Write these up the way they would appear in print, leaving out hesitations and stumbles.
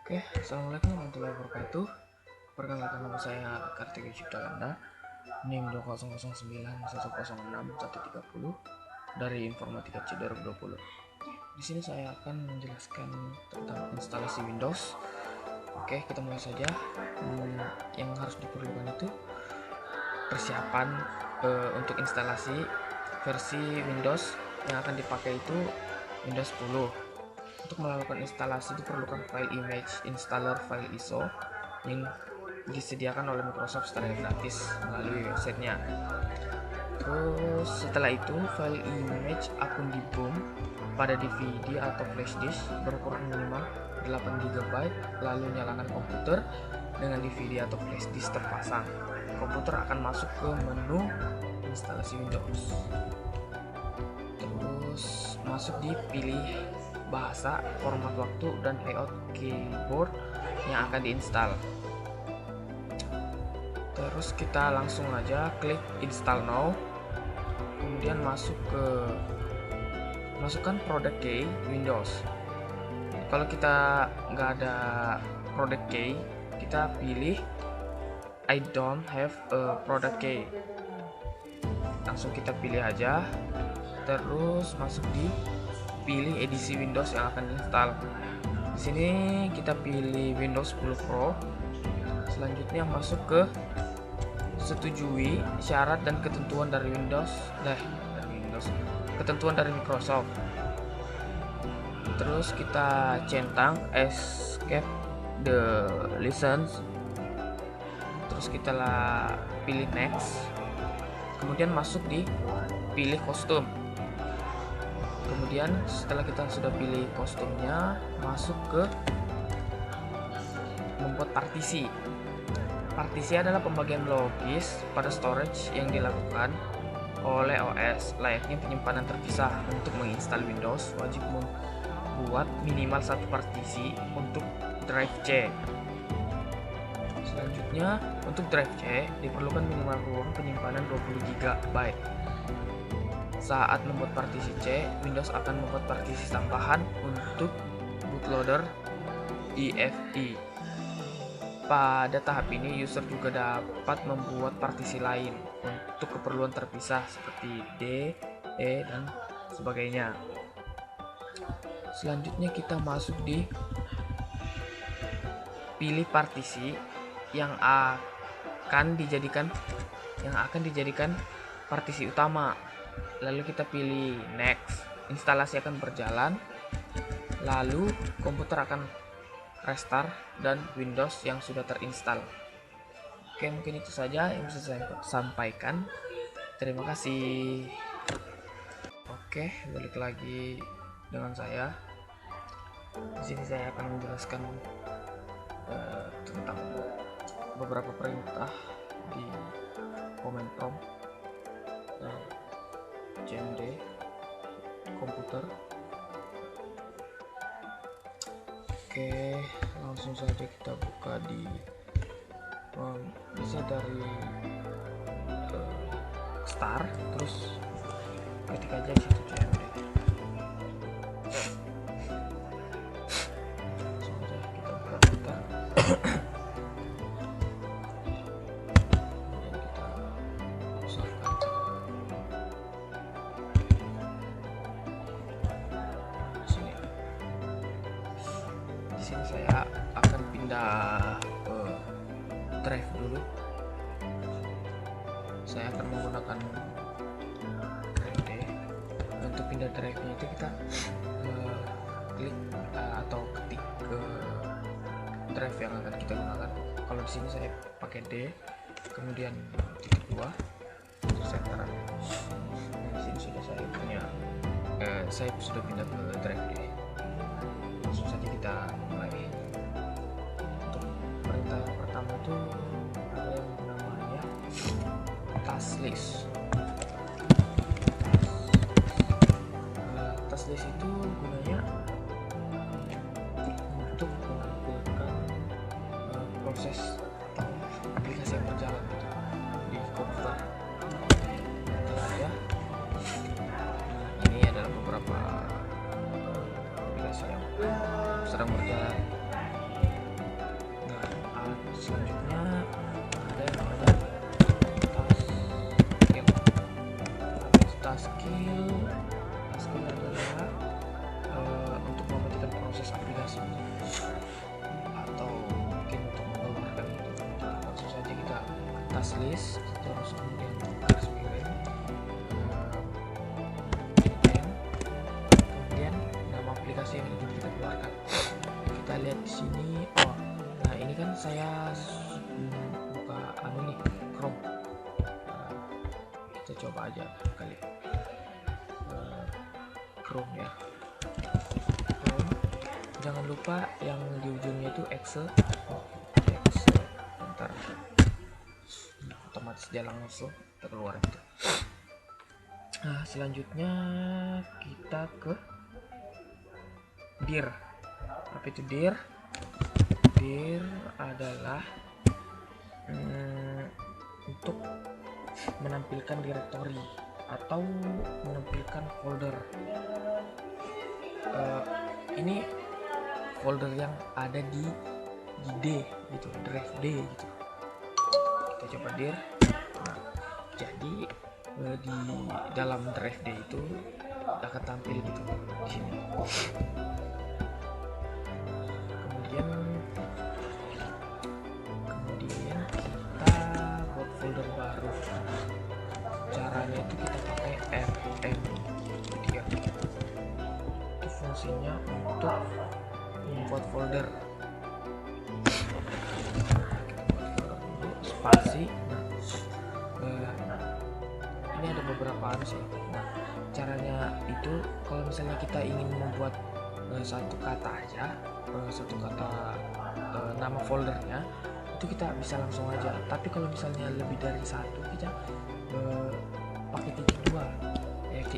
Oke, assalamualaikum warahmatullahi wabarakatuh. Perkenalkan, nama saya Kartika Ciptaganda, NIM 20091061130 dari Informatika C 2020. Di sini saya akan menjelaskan tentang instalasi Windows. Oke, kita mulai saja. Yang harus diperlukan itu persiapan untuk instalasi versi Windows yang akan dipakai itu Windows 10. Untuk melakukan instalasi diperlukan file image installer file ISO yang disediakan oleh Microsoft secara gratis melalui websitenya. Terus setelah itu file image akan di-boom pada DVD atau flash disk berukuran minimal 8 GB, lalu nyalakan komputer dengan DVD atau flash disk terpasang. Komputer akan masuk ke menu instalasi Windows. Terus masuk di pilih bahasa, format waktu, dan layout keyboard yang akan diinstal. Terus kita langsung aja klik install now, kemudian masukkan product key Windows. Kalau kita nggak ada product key, kita pilih I don't have a product key, langsung kita pilih aja. Terus masuk di pilih edisi Windows yang akan diinstal. Di sini kita pilih Windows 10 Pro. Selanjutnya masuk ke setujui syarat dan ketentuan dari ketentuan dari Microsoft. Terus kita centang escape the license. Terus kita pilih next. Kemudian masuk di pilih kostum. Kemudian setelah kita sudah pilih kostumnya, masuk ke membuat partisi. Partisi adalah pembagian logis pada storage yang dilakukan oleh OS, layaknya penyimpanan terpisah. Untuk menginstal Windows, wajib membuat minimal satu partisi untuk drive C. Selanjutnya, untuk drive C diperlukan minimal ruang penyimpanan 20 GB. Saat membuat partisi C, Windows akan membuat partisi tambahan untuk bootloader EFI. Pada tahap ini, user juga dapat membuat partisi lain untuk keperluan terpisah seperti D, E, dan sebagainya. Selanjutnya kita masuk di pilih partisi yang akan dijadikan partisi utama. Lalu kita pilih next. Instalasi akan berjalan, lalu komputer akan restart dan Windows yang sudah terinstall. Oke, mungkin itu saja yang bisa saya sampaikan. Terima kasih. Oke, balik lagi dengan saya. Di sini saya akan menjelaskan tentang beberapa perintah di command prompt CMD komputer. Oke, langsung saja kita buka di bisa dari start, terus ketik aja di situ CMD. Langsung aja kita buka bentar. Di sini saya akan pindah ke drive dulu. Saya akan menggunakan drive D. Untuk pindah drive-nya itu kita klik atau ketik ke drive yang akan kita gunakan. Kalau di sini saya pakai D, kemudian titik 2, terus enter. Di sini sudah saya sudah pindah ke drive D. Langsung saja kita mulai. Untuk perintah yang pertama itu ada yang namanya task list. Task list itu gunanya untuk mengaturkan proses atau aplikasi yang berjalan gitu di komputer. Ya, ini adalah beberapa aplikasi yang sedang berjalan. Selanjutnya ada yang namanya task skill. Task skill adalah untuk mematikan proses aplikasi atau mungkin untuk mengeluarkan itu. Langsung saja kita task list, terus kemudian garis miring, kemudian nama aplikasi yang ingin kita keluarkan. Kita lihat di sini. Oh, nah ini kan saya buka nih Chrome. Kita coba aja kali Chrome ya. Chrome. Jangan lupa yang di ujungnya itu Excel. Bentar. Otomatis dia langsung keluar itu. Nah, selanjutnya kita ke dir. Apa itu dir? Dir adalah untuk menampilkan directory atau menampilkan folder. Ini folder yang ada di D gitu, drive D gitu. Kita coba dir. Nah, jadi di dalam drive D itu akan tampil gitu di sini. Kemudian kita buat folder baru. Caranya itu kita pakai rm. Itu fungsinya untuk membuat folder. Kita buat folder dulu, spasi. Ini ada beberapa sih. Nah, caranya itu kalau misalnya kita ingin membuat satu kata aja, nama foldernya itu kita bisa langsung aja. Tapi kalau misalnya lebih dari satu, kita pakai titik dua,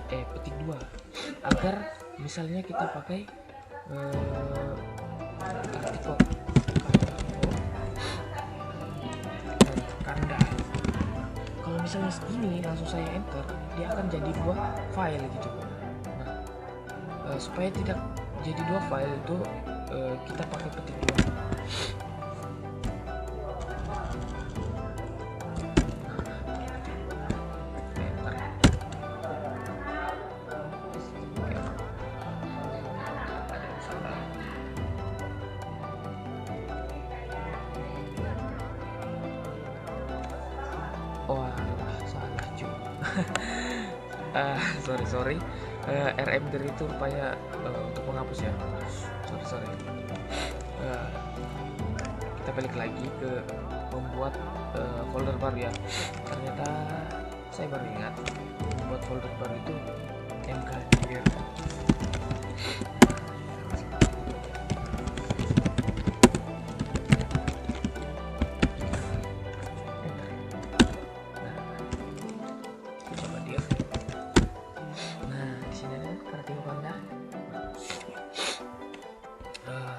petik dua, agar misalnya kita pakai artikel kanda. Kalau misalnya segini langsung saya enter, dia akan jadi dua file gitu. Nah, supaya tidak jadi dua file itu kita pakai petik dua. Wah, salah juga. sorry. RM dari itu rupanya untuk menghapus ya. Sorry. Kita balik lagi ke membuat folder baru ya. Ternyata saya baru ingat membuat folder baru itu mkdir.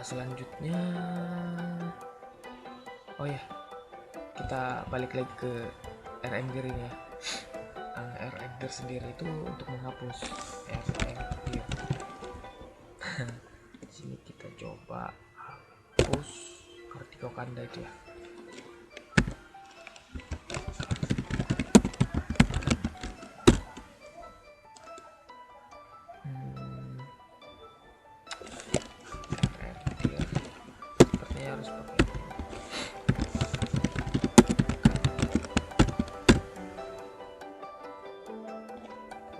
Selanjutnya, oh ya, kita balik lagi ke rmdir ini ya. Rmdir sendiri itu untuk menghapus rmdir. Di sini kita coba hapus Kartiko Kanda itu ya. Harus pakai.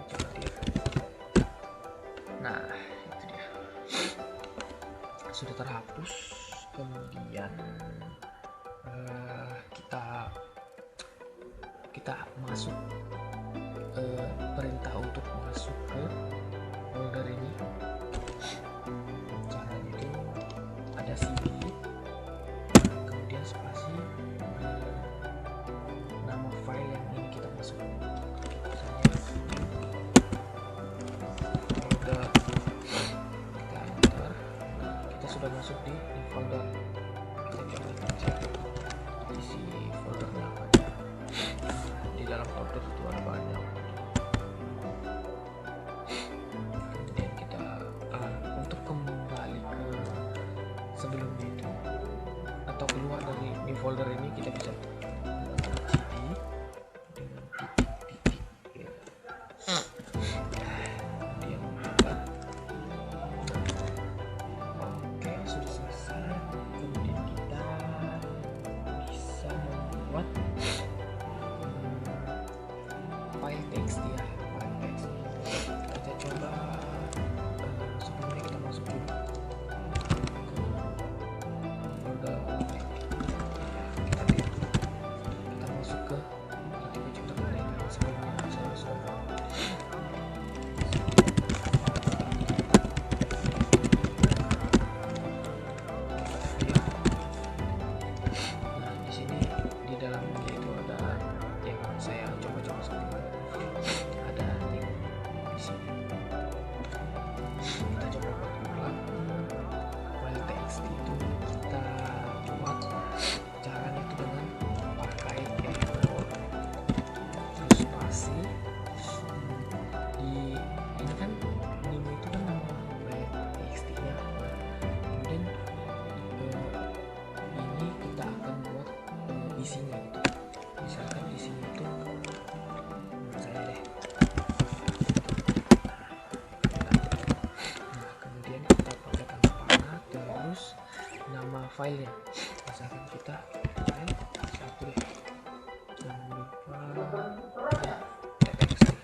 Coba dia. Nah, itu dia. Sudah terhapus. Kemudian kita masuk perintah untuk masuk ke folder ini. Caranya itu ada cd, spasi, nama file yang ingin kita masuk. Folder, kita enter. Kita sudah masuk di folder. Kita coba cek isi foldernya apa aja. Di dalam folder itu ada banyak. Kemudian kita untuk kembali ke sebelumnya itu atau keluar dari new folder filenya. Misalkan kita file satu deh, jangan lupa txt.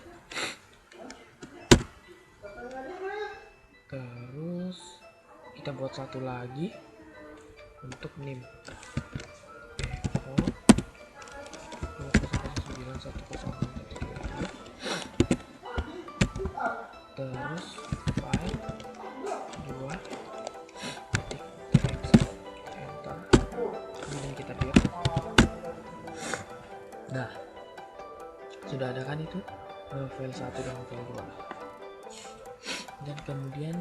Terus kita buat satu lagi untuk nim. Echo 200910. Terus file 2 txt, enter, kemudian kita biar. Nah, sudah ada kan itu file 1 dan file 2. Dan kemudian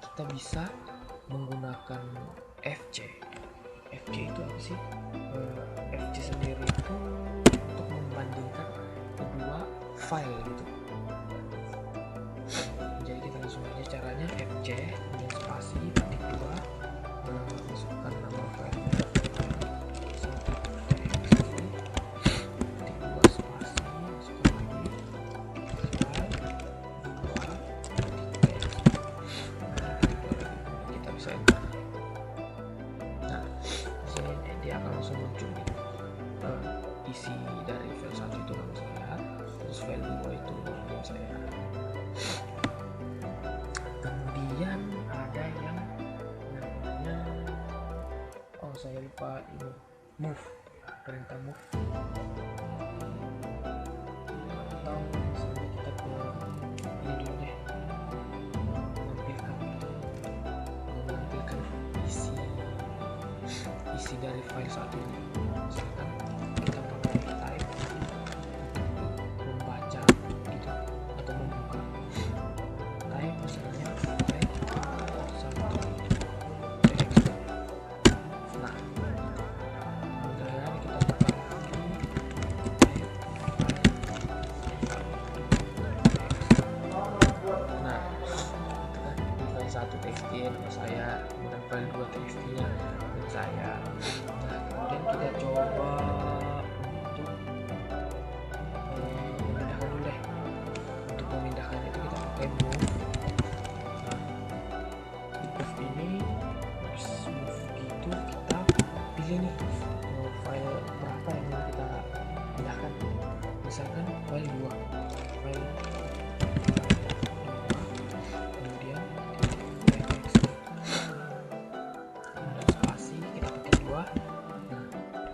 kita bisa menggunakan FC. FC itu apa sih? FC sendiri itu untuk membandingkan kedua file gitu. Jadi kita langsung aja caranya FC, kemudian spasi, ketik 2, masukkan nama filenya. Dia akan langsung muncul isi dari file 1 itu nama saya, terus file 2 itu nama saya. Kemudian ada yang namanya, oh saya lupa ini, move, perintah move. Atau misalnya kita ke ini dulu deh, menampilkan isi dari file 1 ini. Misalkan kita pakai type untuk membaca gitu atau membuka. Type misalnya file 1 txt. Nah, kemudian kita buka lagi type file. Nah, itu kan di file 1 txt nama saya, kemudian file 2 txt nya saya. Nah, kemudian kita coba untuk memindahkan dulu deh. Untuk memindahkan itu kita pakai move. Nah, di move ini, move gitu kita pilih nih file berapa yang mau kita pindahkan. Misalkan file 2, file 2, kemudian nah,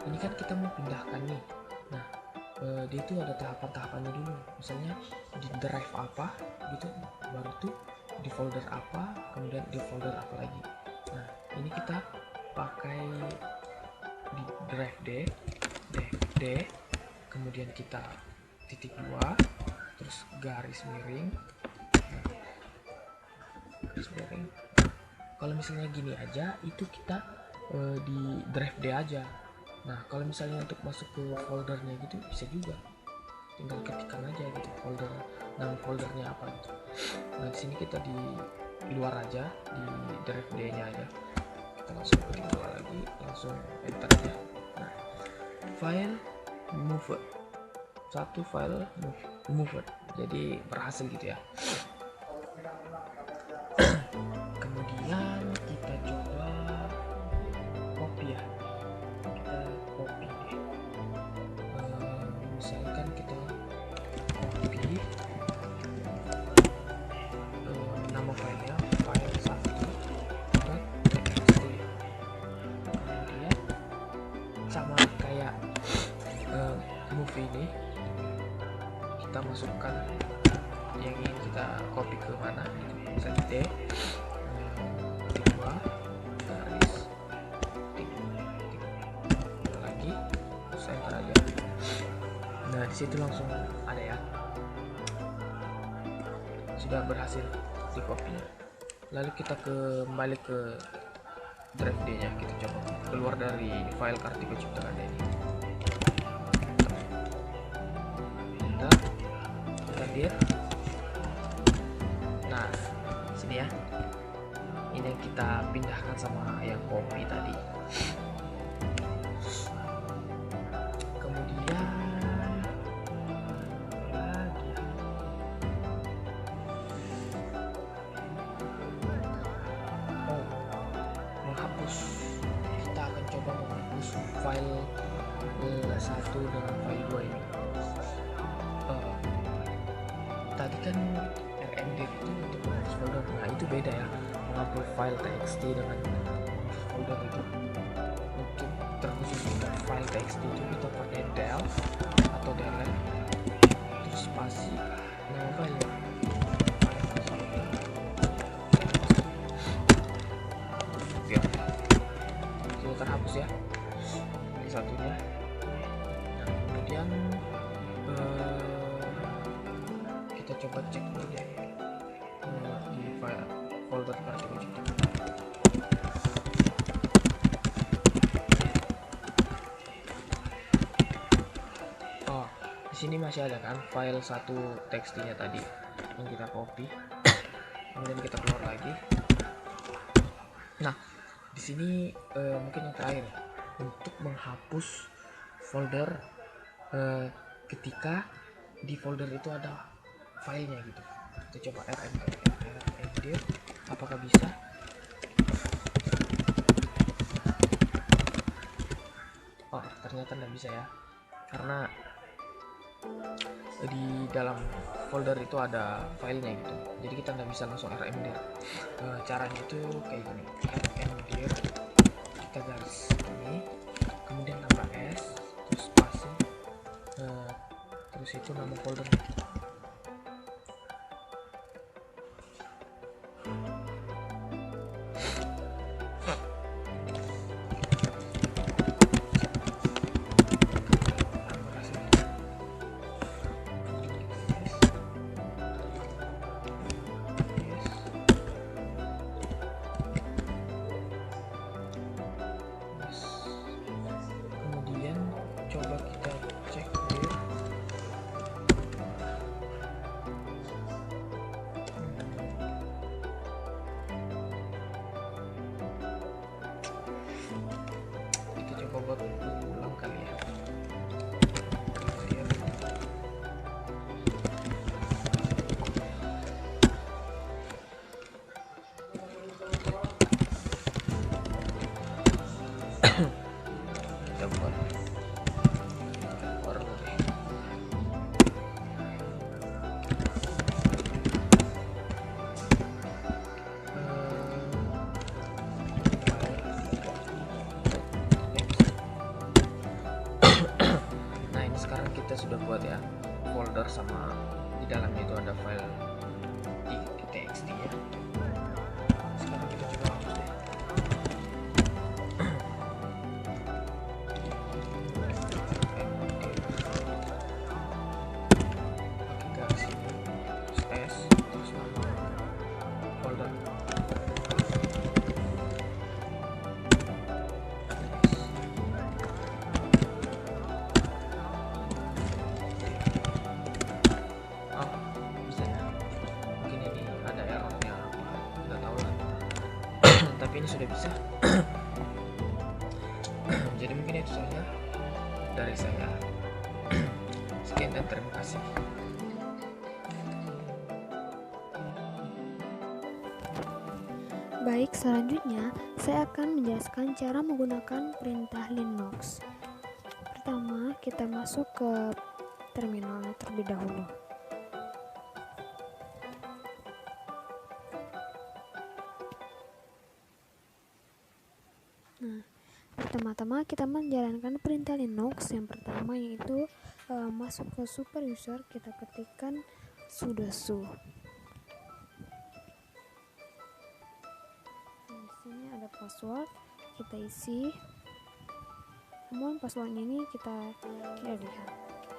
ini kan kita mau pindahkan nih. Nah, dia itu ada tahapan-tahapannya dulu. Misalnya di drive apa gitu, baru tuh di folder apa, kemudian di folder apa lagi. Nah, ini kita pakai di drive D, kemudian kita titik 2, terus garis miring. Nah, garis miring. Kalau misalnya gini aja, itu kita di drive D aja. Nah, kalau misalnya untuk masuk ke foldernya gitu bisa juga, tinggal ketikkan aja gitu folder, nama foldernya apa gitu. Nah, di sini kita di luar aja, di drive D nya aja. Kita langsung ketik 2 lagi, langsung enter aja. Nah, file move, satu file move, jadi berhasil gitu ya. Kemudian kita coba copy ya, kita copy deh. Misalkan kita copy nama filenya file 1.txt. Kemudian sama kayak move ini, kita masukkan yang ingin kita copy ke mana, misalnya D, titik 2, garis, titik lagi, terus enter aja. Nah, disitu langsung ada ya, sudah berhasil di copy. Lalu kita kembali ke drive D nya, kita coba keluar dari file Kartiko Cipta Karya ini. Enter, kita dir. Nah, sini ya, ini yang kita pindahkan sama yang copy tadi. Kemudian lagi menghapus file 1 dengan file 2 ini. Tadi kan RMD itu untuk menghapus folder, nah itu beda ya, menghapus file txt dengan menghapus folder itu. Untuk terkhusus untuk file txt itu kita pakai del atau delete terus spasi nama file biar itu terhapus ya file satunya. Dan kemudian kita coba cek dulu deh di file folder kartu itu. Oh, di sini masih ada kan file 1 txt-nya tadi yang kita copy. Kemudian kita keluar lagi. Nah, di sini mungkin yang terakhir untuk menghapus folder ketika di folder itu ada filenya gitu. Kita coba rmd apakah bisa. Oh, ternyata nggak bisa ya, karena di dalam folder itu ada filenya gitu, jadi kita nggak bisa langsung rmd. Caranya itu kayak gini, rmd kita garis ini, kemudian tambah s, terus spasi, terus itu nama folder. Coba kita cek dir. Kita coba buat ulang kali ya. Kita buat sekarang kita sudah buat ya folder, sama di dalamnya itu ada file di txt ya. Sekarang kita coba hapus deh. Pakai garis ini, terus s, terus nama folder. Tapi ini sudah bisa. Jadi mungkin itu saja dari saya. Sekian dan terima kasih. Baik, selanjutnya saya akan menjelaskan cara menggunakan perintah Linux. Pertama, kita masuk ke terminal terlebih dahulu. Nah, pertama-tama kita menjalankan perintah Linux. Yang pertama yaitu masuk ke super user, kita ketikkan sudo su. Di sini ada password, kita isi. Namun passwordnya ini kita tidak lihat.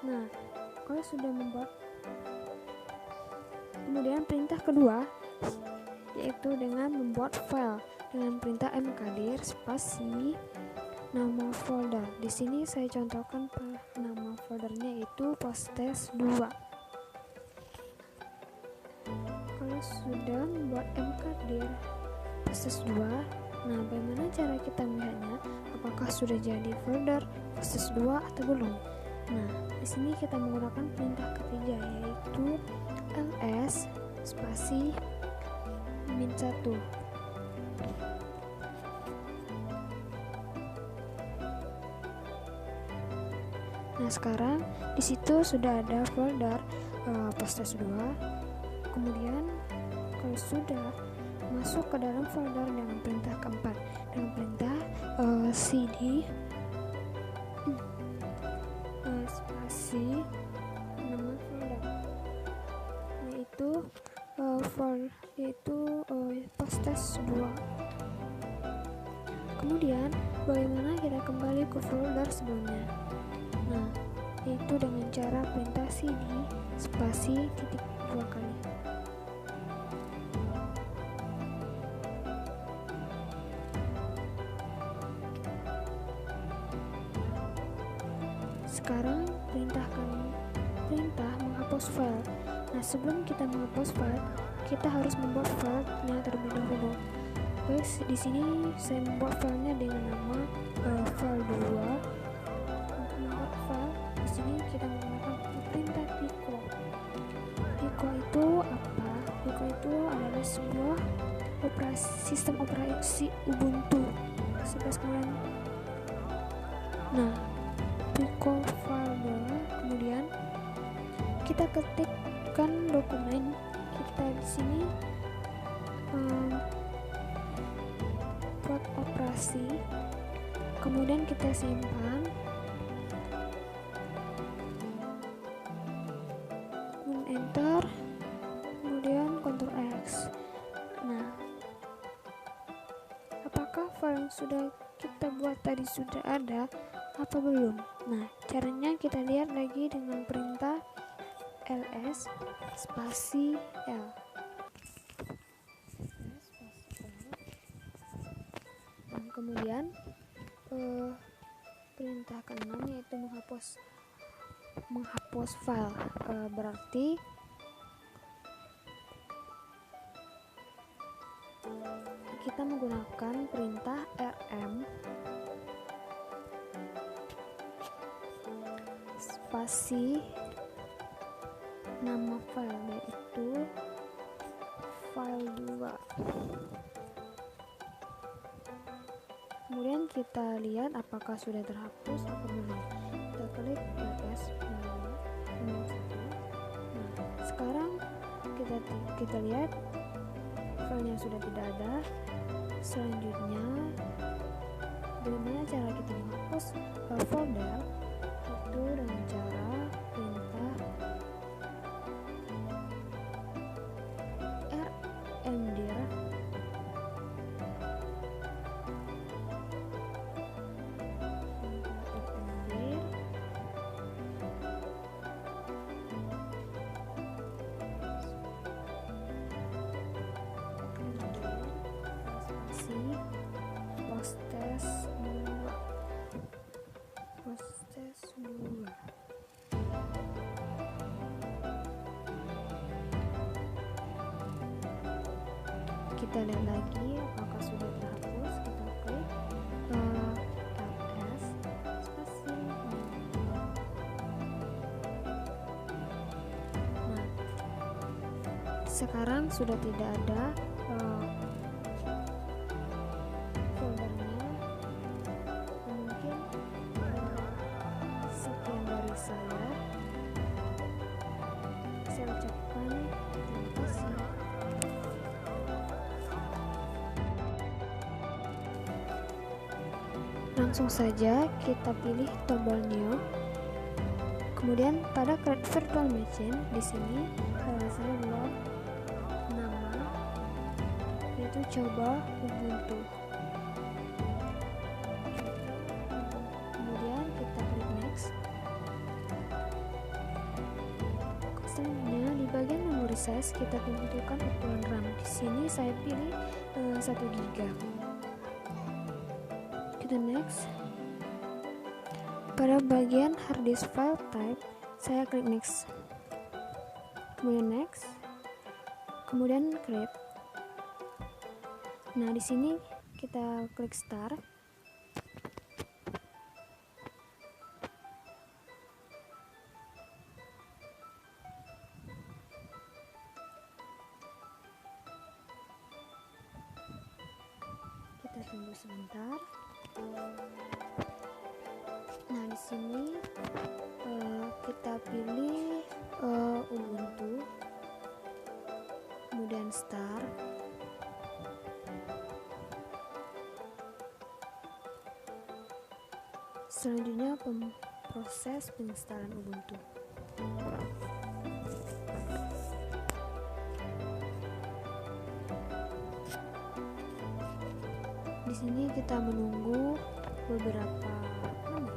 Nah, kalau sudah membuat, kemudian perintah kedua yaitu dengan membuat file dengan perintah mkdir spasi nama folder. Di sini saya contohkan nama foldernya itu posttest 2. Kalau sudah membuat mkdir posttest 2, nah bagaimana cara kita melihatnya? Apakah sudah jadi folder posttest 2 atau belum? Nah, di sini kita menggunakan perintah ketiga yaitu ls spasi -1. Nah, sekarang di situ sudah ada folder proses 2. Kemudian kalau sudah masuk ke dalam folder dengan perintah keempat, dengan perintah cd spasi nama folder, yaitu proses 2. Kemudian bagaimana kita kembali ke folder sebelumnya? Nah, yaitu dengan cara perintah cd spasi titik 2 kali. Sekarang perintah menghapus file. Nah, sebelum kita menghapus file, kita harus membuat filenya terlebih dahulu. Guys, di sini saya membuat filenya dengan nama file 2. Untuk membuat file, di sini kita menggunakan perintah pico. Pico itu apa? Pico itu adalah sebuah sistem operasi Ubuntu 11.9. Nah, pico file 2, kemudian kita ketikkan dokumen kita di sini, buat operasi, kemudian kita simpan, kemudian enter, kemudian Ctrl X. Nah, apakah file yang sudah kita buat tadi sudah ada apa belum? Nah, caranya kita lihat lagi dengan perintah ls spasi l. Dan kemudian perintah ke-6 yaitu menghapus file, berarti kita menggunakan perintah rm spasi nama file, yaitu file 2. Kemudian kita lihat apakah sudah terhapus atau belum. Kita klik ls. Nah, sekarang kita lihat filenya sudah tidak ada. Selanjutnya, bagaimana cara kita menghapus folder? Itu dengan cara perintah rmdir proses 2. Kita lihat lagi apakah sudah terhapus. Kita klik ls spasi. Nah, sekarang sudah tidak ada foldernya. Mungkin sekian dari saya ucapkan terima kasih. Langsung saja kita pilih tombol new. Kemudian pada create virtual machine di sini saya buat nama, yaitu coba Ubuntu. Kemudian kita klik next. Selanjutnya di bagian memory size kita tentukan ukuran RAM. Di sini saya pilih 1 GB. Kita next. Pada bagian hard disk file type saya klik next. Kemudian next. Kemudian create. Nah, di sini kita klik start. Kita tunggu sebentar. Nah, di sini kita pilih Ubuntu, kemudian Start. Selanjutnya proses penginstalan Ubuntu. Di sini kita menunggu beberapa menit.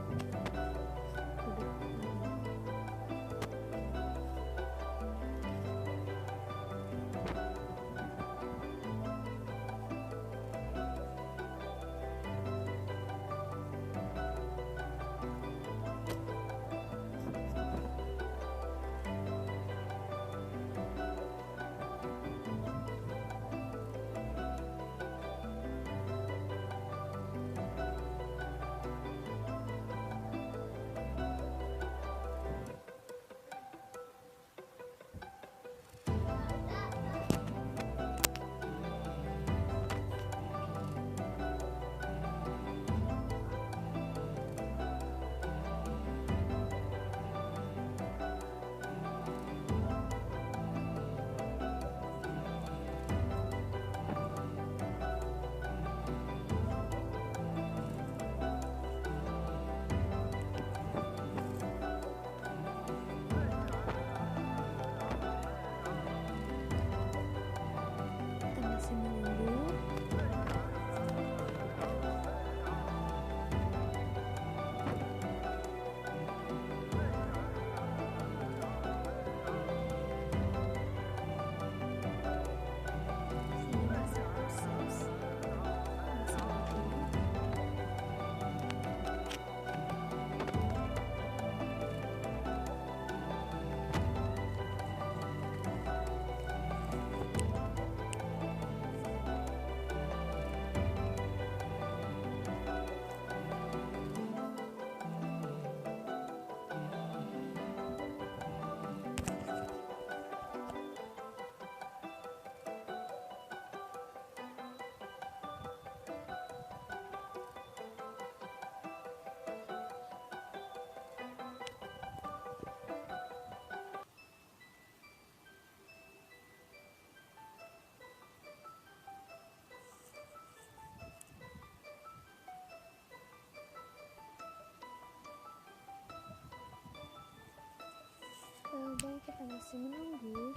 Baik, kita masih menunggu.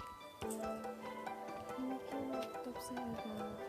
Mungkin laptop saya agak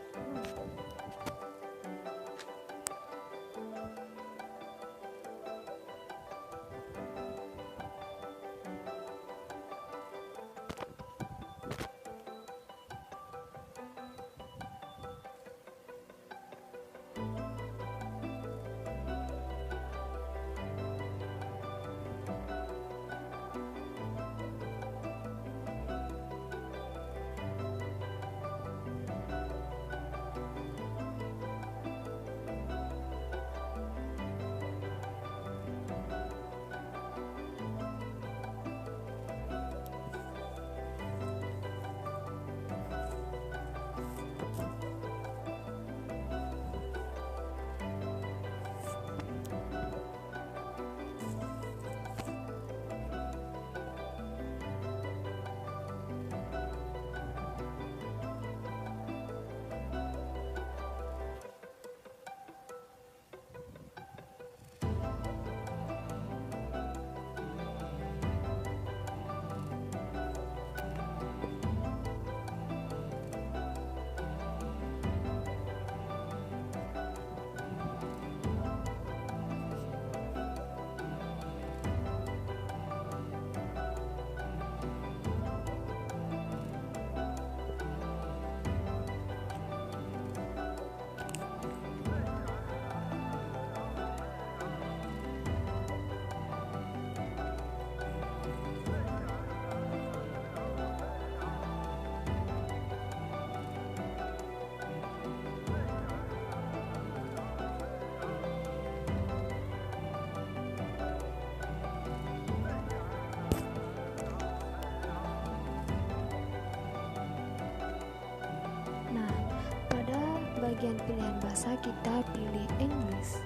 bagian pilihan bahasa kita pilih English,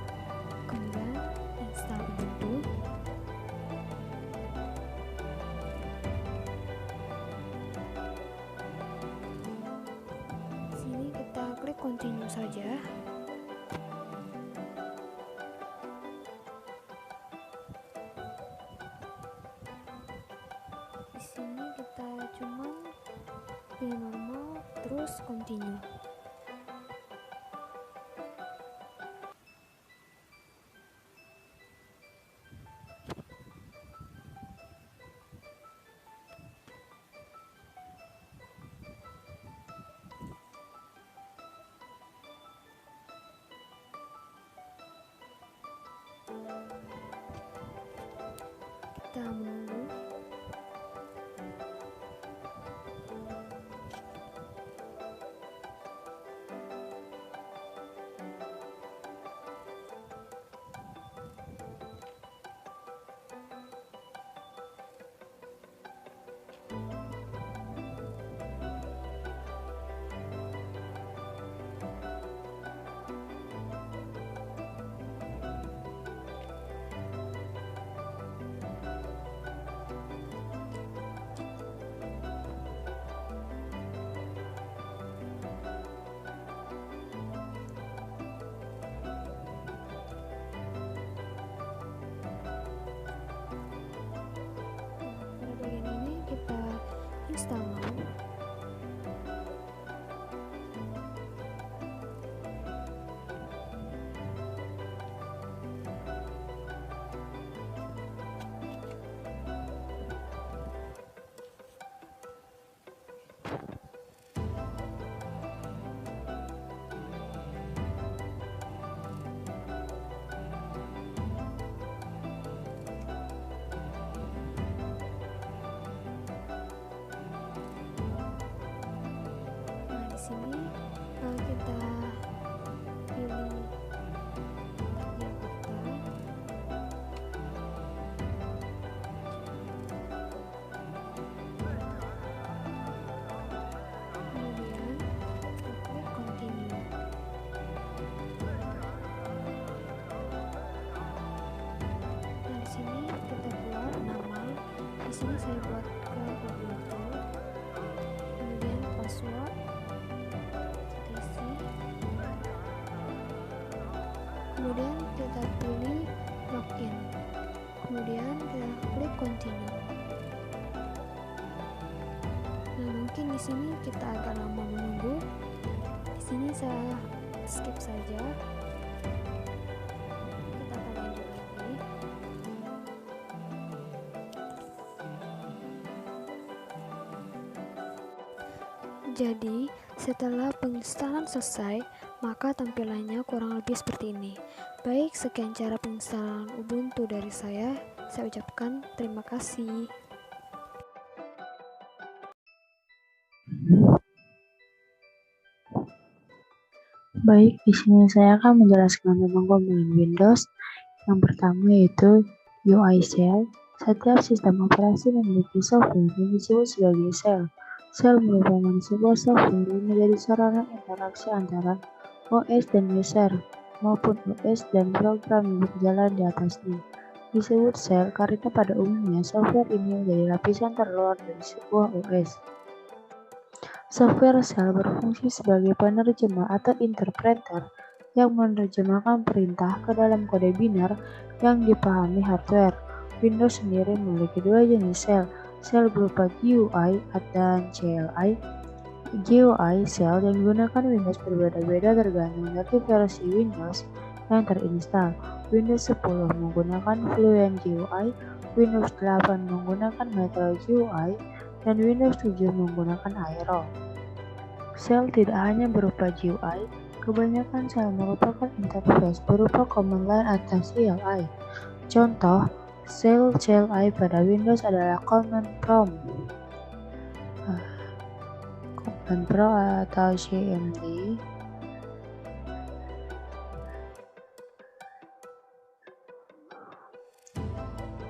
kemudian install Ubuntu. continue saja. Di sini kita cuma pilih normal terus continue. Kita menunggu. Pada bagian ini kita install now. Nah, di sini kita pilih Jakarta. Kemudian klik continue. Nah, di sini kita buat nama. Di sini saya buat ke Google. Kemudian password kita isi. Kemudian kita pilih login. Kemudian kita klik continue. Nah, mungkin di sini kita agak lama menunggu. Di sini saya skip saja. Kita akan lanjut lagi. Jadi, setelah penginstalan selesai, maka tampilannya kurang lebih seperti ini. Baik, sekian cara penginstalan Ubuntu dari saya. Saya ucapkan terima kasih. Baik, di sini saya akan menjelaskan tentang komponen Windows. Yang pertama yaitu UI Shell. Setiap sistem operasi memiliki software yang disebut sebagai shell. Shell merupakan sebuah software yang menjadi sarana interaksi antara OS dan user, maupun OS dan program yang berjalan di atasnya. Disebut shell karena pada umumnya software ini menjadi lapisan terluar dari sebuah OS. Software shell berfungsi sebagai penerjemah atau interpreter yang menerjemahkan perintah ke dalam kode binar yang dipahami hardware. Windows sendiri memiliki dua jenis shell, shell berupa GUI dan CLI. GUI shell yang digunakan Windows berbeda-beda tergantung dari versi Windows yang terinstal. Windows 10 menggunakan Fluent GUI, Windows 8 menggunakan Metro GUI, dan Windows 7 menggunakan Aero. Shell tidak hanya berupa GUI, kebanyakan shell merupakan interface berupa command line atau CLI. Contoh, shell CLI pada Windows adalah Command Prompt, Command Prompt atau CMD.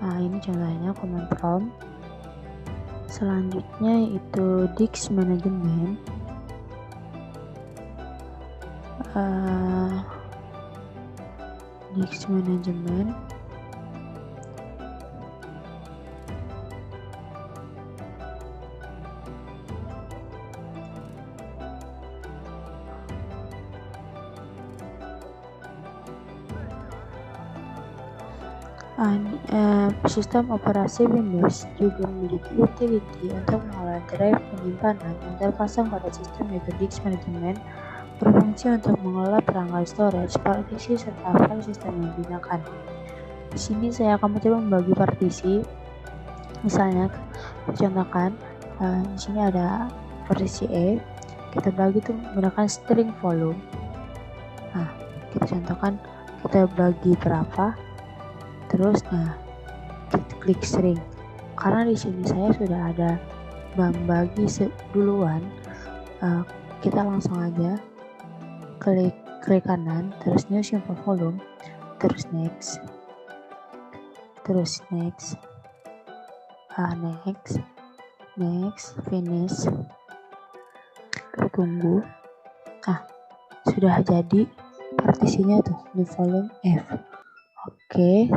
Nah, ini contohnya Command Prompt. Selanjutnya yaitu Disk Management. Disk Management Sistem operasi Windows juga memiliki utility untuk mengolah drive penyimpanan yang terpasang pada sistem yaitu disk management, berfungsi untuk mengelola perangkat storage, partisi, serta file sistem yang digunakan. Di sini saya akan mencoba membagi partisi. Misalnya, contohkan di sini ada partisi E, kita bagi itu menggunakan string volume. Nah, kita contohkan kita bagi berapa, terus kita klik string. Karena di sini saya sudah ada membagi duluan, kita langsung aja klik kanan, terus new simple volume, terus next, next, finish, kita tunggu. Sudah jadi partisinya tuh, new volume F. Oke.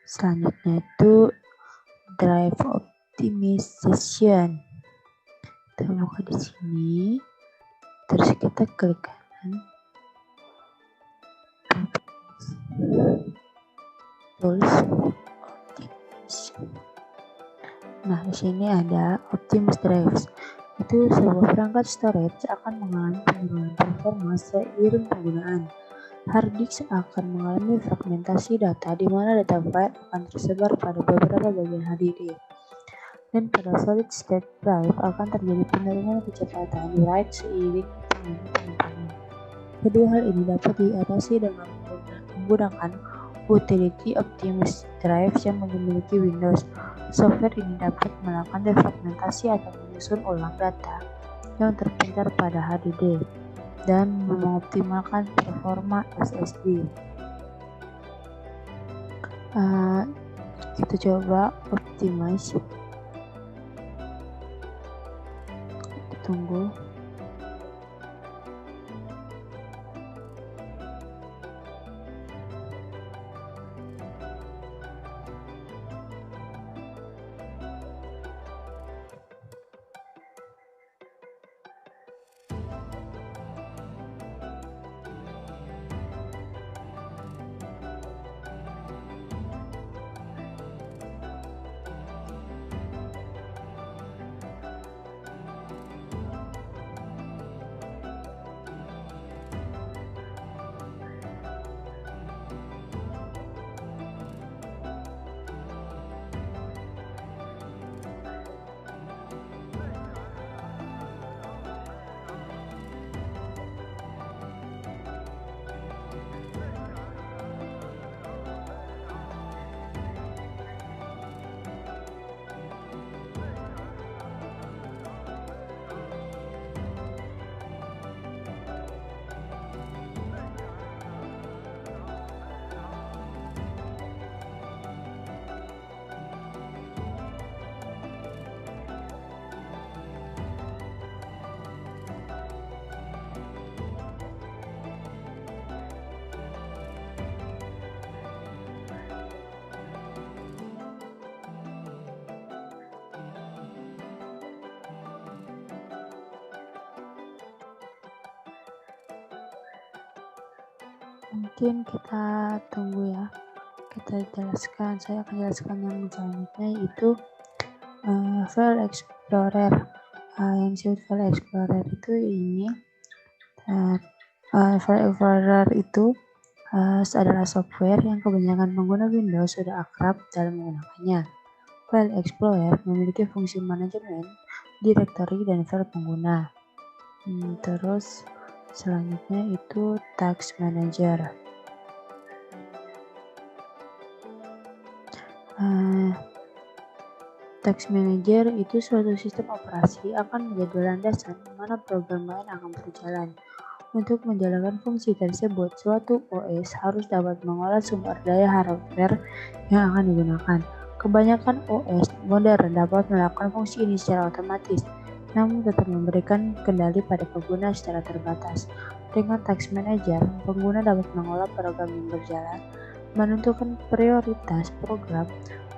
Selanjutnya itu drive optimization. Kita buka di sini, terus kita klik kanan, tools, nah di sini ada Optimus Drives. Itu sebuah perangkat storage akan mengalami penurunan performa seiring penggunaan. Hard disk akan mengalami fragmentasi data di mana data file akan tersebar pada beberapa bagian HDD. Dan pada solid state drive akan terjadi penurunan kecepatan write seiring penyimpanan. Kedua hal ini dapat diatasi dengan menggunakan utility Optimus Drive yang memiliki Windows. Software ini dapat melakukan defragmentasi atau menyusun ulang data yang terpintar pada HDD dan mengoptimalkan performa SSD. Kita coba optimize. Tunggu. Mungkin kita tunggu ya, kita jelaskan. Saya akan jelaskan yang selanjutnya, yaitu File Explorer. Yang disebut File Explorer itu ini, File Explorer itu adalah software yang kebanyakan pengguna Windows sudah akrab dalam menggunakannya. File Explorer memiliki fungsi manajemen directory dan file pengguna. Terus selanjutnya itu Task Manager. Task Manager itu suatu sistem operasi akan menjadi landasan di mana program lain akan berjalan. Untuk menjalankan fungsi tersebut, suatu OS harus dapat mengolah sumber daya hardware yang akan digunakan. Kebanyakan OS modern dapat melakukan fungsi ini secara otomatis, namun tetap memberikan kendali pada pengguna secara terbatas. Dengan Task Manager, pengguna dapat mengolah program yang berjalan, menentukan prioritas program,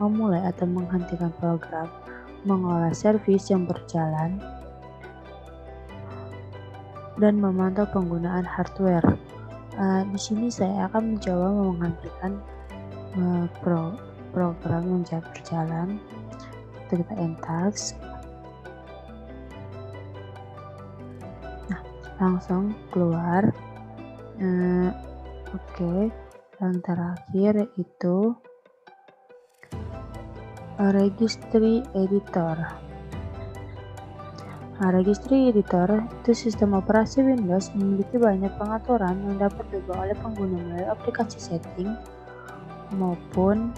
memulai atau menghentikan program, mengolah servis yang berjalan, dan memantau penggunaan hardware. Di sini saya akan mencoba menampilkan program yang berjalan. Itu kita end task. Nah, langsung keluar. Oke. Yang terakhir itu registry editor. Nah, registry editor itu sistem operasi Windows memiliki banyak pengaturan yang dapat diubah oleh pengguna melalui aplikasi setting maupun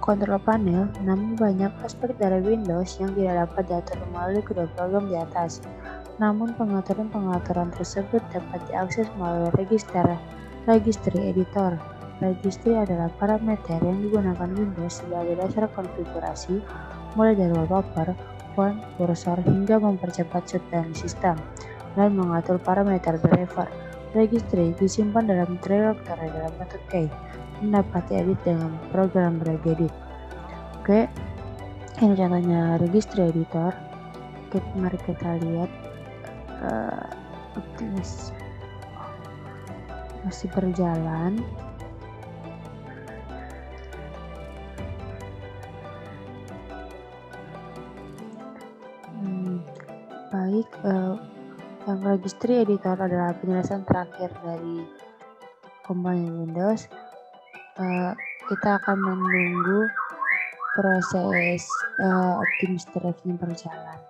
kontrol panel. Namun banyak aspek dari Windows yang tidak dapat diatur melalui kedua program di atas. Namun pengaturan tersebut dapat diakses melalui registry editor. Registry adalah parameter yang digunakan Windows sebagai dasar konfigurasi, mulai dari wallpaper, font, kursor, hingga mempercepat shutdown sistem, dan mengatur parameter driver. Registry disimpan dalam directory dalam bentuk key, dan dapat diedit dengan program regedit. Oke, ini contohnya registry editor. Oke, mari kita lihat. Masih berjalan. Baik, yang registry editor adalah penjelasan terakhir dari komponen Windows. Kita akan menunggu proses administrasinya berjalan.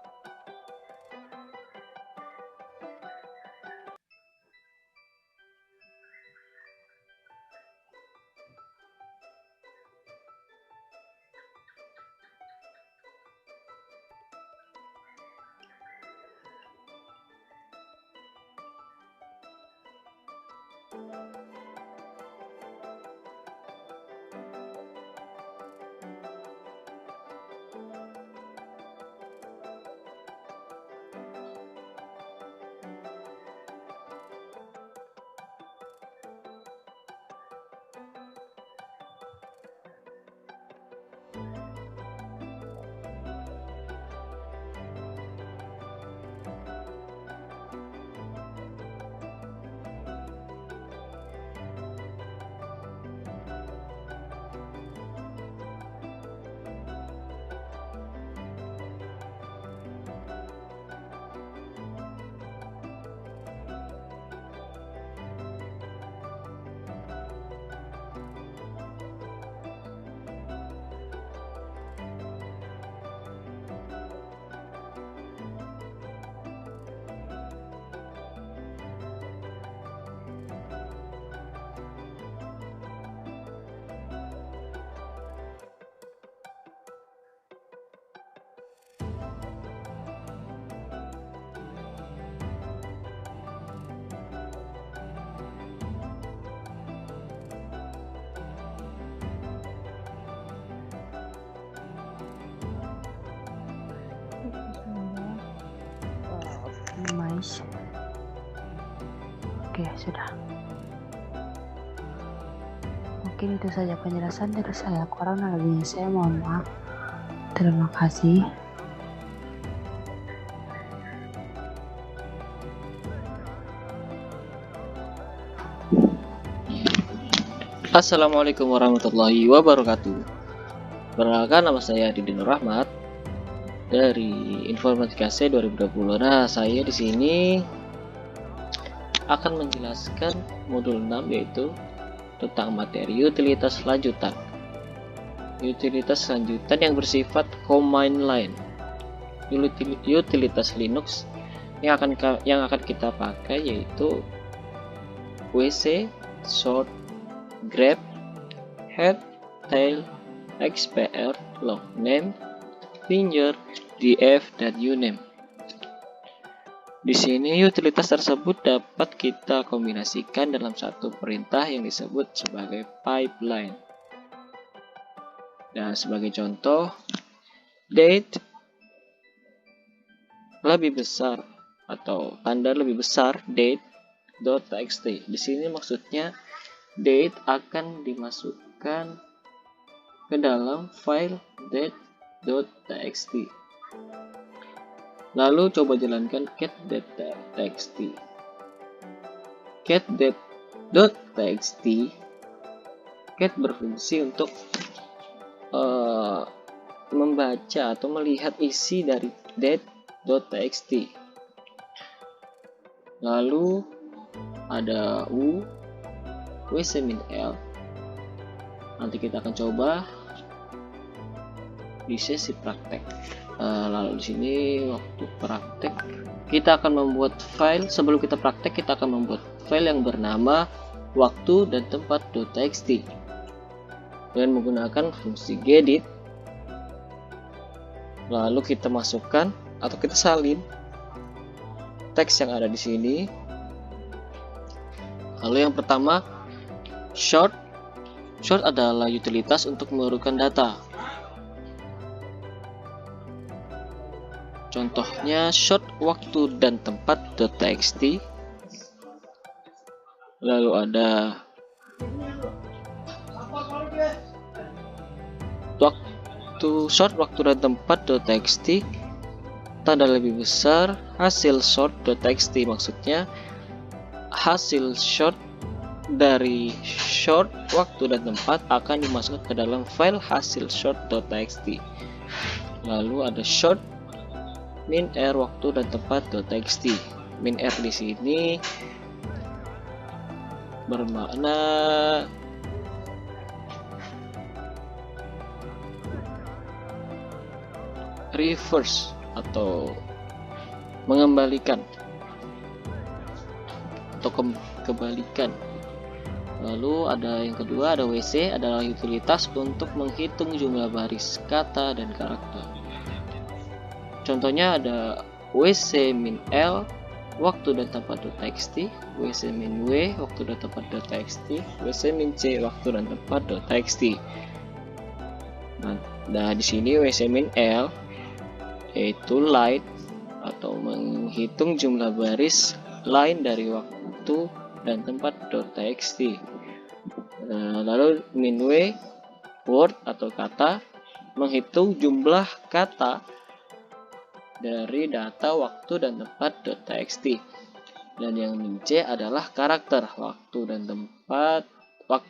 Oke, sudah. Mungkin itu saja penjelasan dari saya. Kurang lebihnya saya mohon maaf. Terima kasih. Assalamualaikum warahmatullahi wabarakatuh. Perkenalkan, nama saya Didin Nur Rahmat dari Informatika C 2020. Nah, saya di sini akan menjelaskan modul 6, yaitu tentang materi utilitas lanjutan. Utilitas lanjutan yang bersifat command line. Utilitas Linux yang akan kita pakai yaitu WC, sort, grep, head, tail, xpr, log name, finger, df, dan uname. Di sini utilitas tersebut dapat kita kombinasikan dalam satu perintah yang disebut sebagai pipeline. Nah, sebagai contoh, date lebih besar atau tanda lebih besar date.txt. Di sini maksudnya date akan dimasukkan ke dalam file date.txt. Lalu coba jalankan cat.txt. get.txt, get berfungsi untuk membaca atau melihat isi dari date.txt. Lalu ada wc-l. Nanti kita akan coba di sesi praktek. Lalu di sini waktu praktek kita akan membuat file. Sebelum kita praktek, kita akan membuat file yang bernama waktu dan tempat.txt dengan menggunakan fungsi gedit. Lalu kita masukkan atau kita salin teks yang ada di sini. Lalu yang pertama, short. Short adalah utilitas untuk memerlukan data. Contohnya short waktu dan tempat.txt. Lalu ada short waktu dan tempat.txt, tanda lebih besar hasil short.txt, maksudnya hasil short dari short waktu dan tempat akan dimasukkan ke dalam file hasil short.txt. Lalu ada short min-r waktu dan tempat.txt. Min-r di sini bermakna reverse atau mengembalikan atau kebalikan. Lalu ada yang kedua, ada WC, adalah utilitas untuk menghitung jumlah baris kata dan karakter. Contohnya ada wc-l waktu dan tempat.txt, wc-w waktu dan tempat.txt, wc-c waktu dan tempat.txt. Nah, di sini wc-l yaitu line atau menghitung jumlah baris line dari waktu dan tempat.txt. Lalu min-w word atau kata, menghitung jumlah kata dari data waktu dan tempat.txt. Dan yang min-c adalah karakter waktu dan tempat,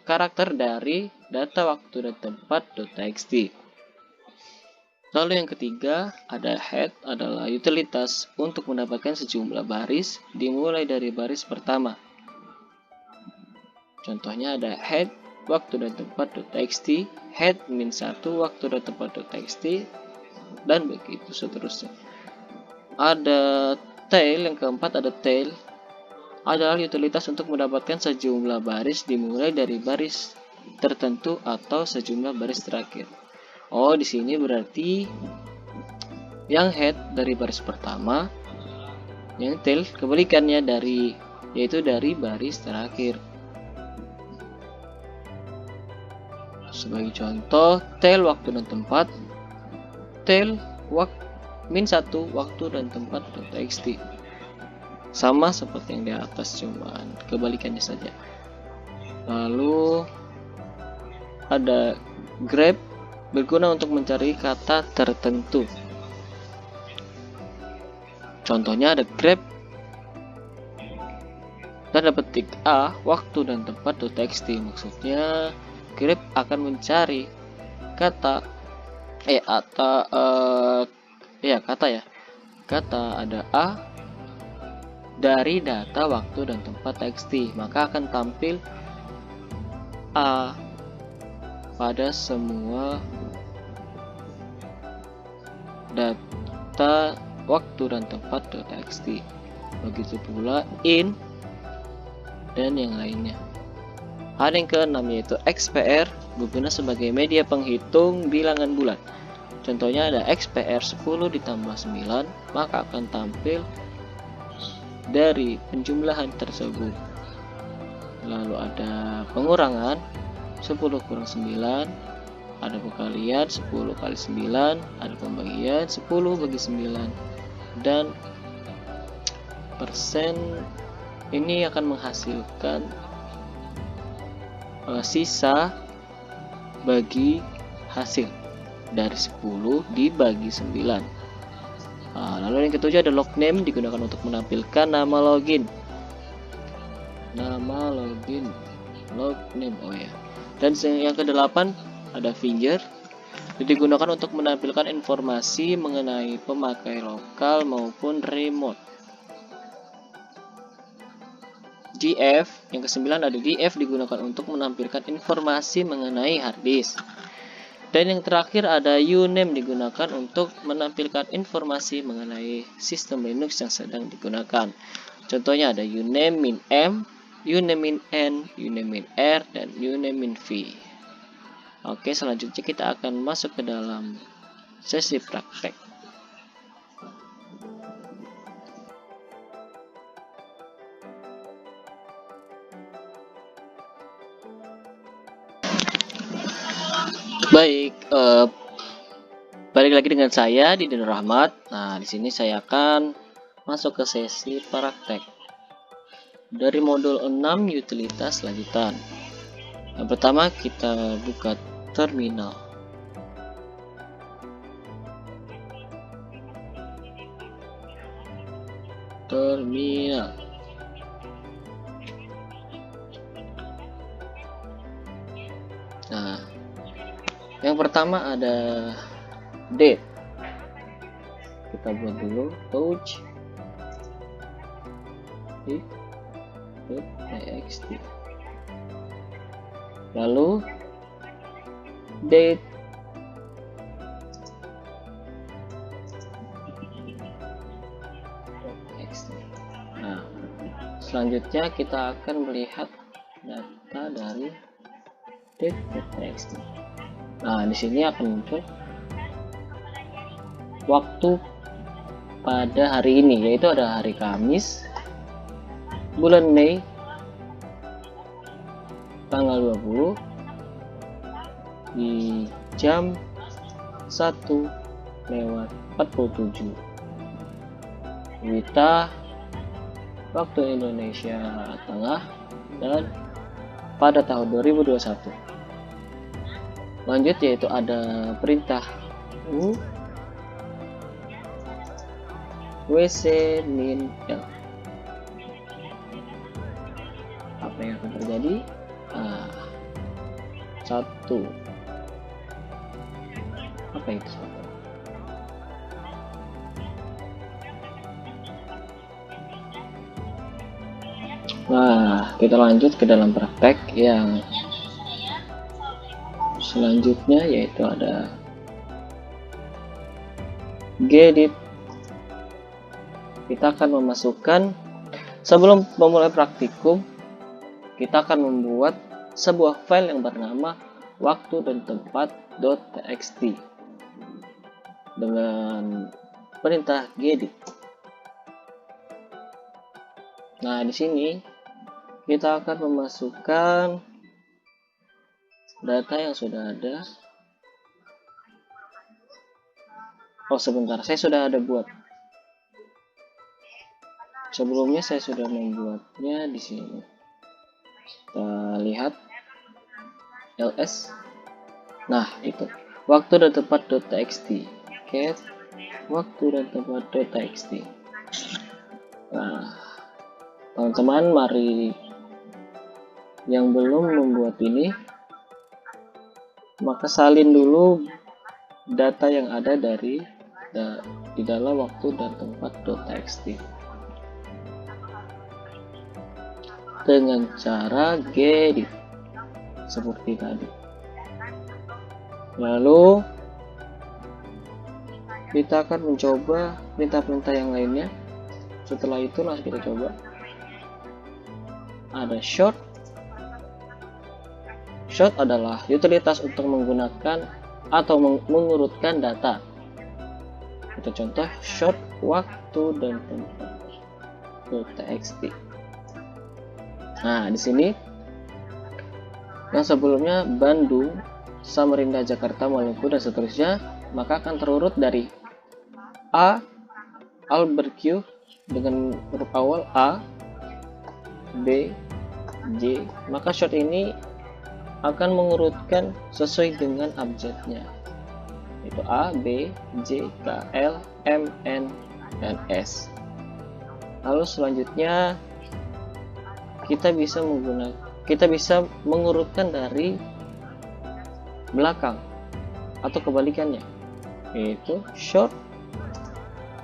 karakter dari data waktu dan tempat.txt. Lalu yang ketiga, ada head, adalah utilitas untuk mendapatkan sejumlah baris dimulai dari baris pertama. Contohnya ada head waktu dan tempat.txt, head -1 waktu dan tempat.txt, dan begitu seterusnya. Ada tail, yang keempat ada tail, adalah utilitas untuk mendapatkan sejumlah baris dimulai dari baris tertentu atau sejumlah baris terakhir. Oh, di sini berarti yang head dari baris pertama, yang tail kebalikannya yaitu dari baris terakhir. Sebagai contoh, tail waktu dan tempat, tail -1 waktu dan tempat.txt. Sama seperti yang di atas, cuman kebalikannya saja. Lalu ada grep, berguna untuk mencari kata tertentu. Contohnya ada grep tanda petik a waktu dan tempat.txt, maksudnya grep akan mencari kata kata ada a dari data waktu dan tempat txt, maka akan tampil a pada semua data waktu dan tempat.txt. Begitu pula in dan yang lainnya. Ada yang keenam yaitu XPR, berguna sebagai media penghitung bilangan bulan. Contohnya ada XPR 10 ditambah 9, maka akan tampil dari penjumlahan tersebut. Lalu ada pengurangan 10 kurang 9, ada perkalian 10 kali 9, ada pembagian 10 bagi 9, dan persen ini akan menghasilkan sisa bagi hasil dari 10 dibagi 9. Lalu yang ketujuh ada logname, digunakan untuk menampilkan nama login. nama login, logname, oh ya. Dan yang ke-8 ada finger, digunakan untuk menampilkan informasi mengenai pemakai lokal maupun remote. DF, yang ke-9 ada DF, digunakan untuk menampilkan informasi mengenai hard disk. Dan yang terakhir ada uname, digunakan untuk menampilkan informasi mengenai sistem Linux yang sedang digunakan. Contohnya ada uname min M, uname min N, uname min R, dan uname min V. Oke, selanjutnya kita akan masuk ke dalam sesi praktek. Baik, balik lagi dengan saya Didin Rahmat. Nah, di sini saya akan masuk ke sesi praktek dari modul 6 utilitas lanjutan. Yang pertama kita buka terminal. Nah, yang pertama ada date. Kita buat dulu touch txt. Lalu date txt. Nah, selanjutnya kita akan melihat data dari date.txt. Nah, di sini akan muncul waktu pada hari ini, yaitu ada hari Kamis, bulan Mei, tanggal 20, di jam 1:47 WITA waktu Indonesia Tengah, dan pada tahun 2021. Lanjut, yaitu ada perintah wc min l. Apa yang akan terjadi? Satu. Apa itu satu? Nah, kita lanjut ke dalam praktek yang selanjutnya, yaitu ada gedit. Kita akan memasukkan, sebelum memulai praktikum, kita akan membuat sebuah file yang bernama waktu dan tempat.txt dengan perintah gedit. Nah, di sini kita akan memasukkan data yang sudah ada. Oh, sebentar, saya sudah ada buat. Sebelumnya saya sudah membuatnya di sini. Kita lihat ls. Nah, itu waktu dan tempat.txt. Cat waktu dan tempat.txt. Nah, teman-teman, mari yang belum membuat ini, maka salin dulu data yang ada di dalam waktu dan tempat.txt dengan cara gedit seperti tadi. Lalu kita akan mencoba perintah-perintah yang lainnya. Setelah itu langsung kita coba. Ada short. Short adalah utilitas untuk menggunakan atau mengurutkan data. Kita contoh short waktu dan tempat.txt. Nah, di sini yang sebelumnya Bandung, Samarinda, Jakarta, Maluku, dan seterusnya, maka akan terurut dari A, Albert Q dengan huruf awal A, B, J. Maka short ini akan mengurutkan sesuai dengan abjadnya, yaitu A, B, J, K, L, M, N, dan S. Lalu selanjutnya kita bisa mengurutkan dari belakang atau kebalikannya, yaitu short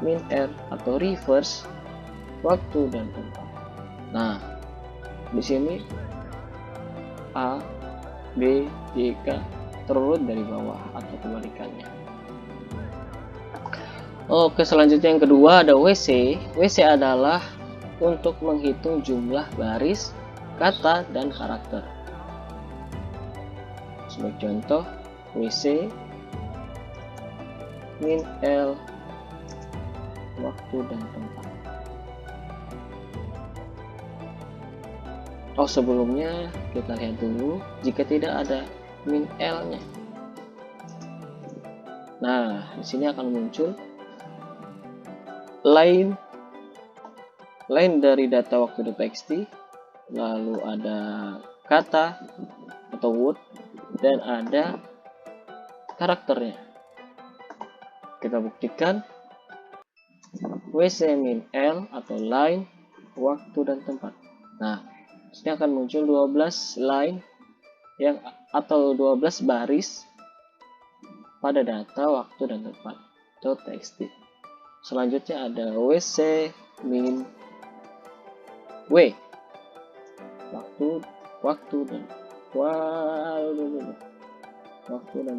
min R atau reverse waktu dan tempat. Nah, di sini A, B, C, K terurut dari bawah atau kebalikannya. Oke, selanjutnya yang kedua ada WC. WC adalah untuk menghitung jumlah baris, kata, dan karakter. Sebagai contoh, WC min L waktu dan tempat. Sebelumnya kita lihat dulu jika tidak ada min L-nya. Nah, di sini akan muncul line dari data waktu.txt, lalu ada kata atau word, dan ada karakternya. Kita buktikan WC min L atau line, waktu, dan tempat. Nah, ini akan muncul 12 line atau 12 baris pada data waktu dan tempat .txt. Selanjutnya ada WC min W, waktu dan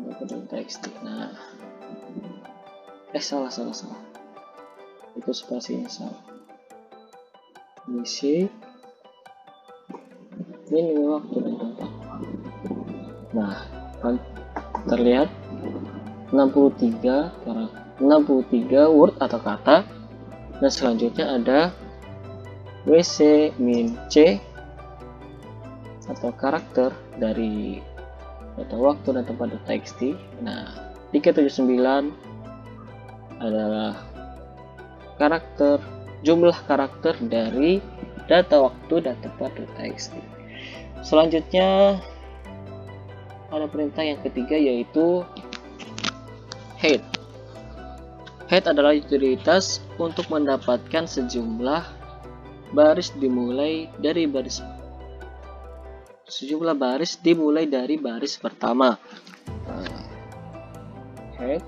tempat .txt. Nah, salah. Itu spasinya salah. WC min waktu dan tempat. Nah, kan terlihat 63 word atau kata, dan selanjutnya ada WC min C atau karakter dari data waktu dan tempat .txt. Nah, di K79 adalah jumlah karakter dari data waktu dan tempat .txt. Selanjutnya ada perintah yang ketiga, yaitu head. Head adalah utilitas untuk mendapatkan sejumlah baris dimulai dari baris pertama. Head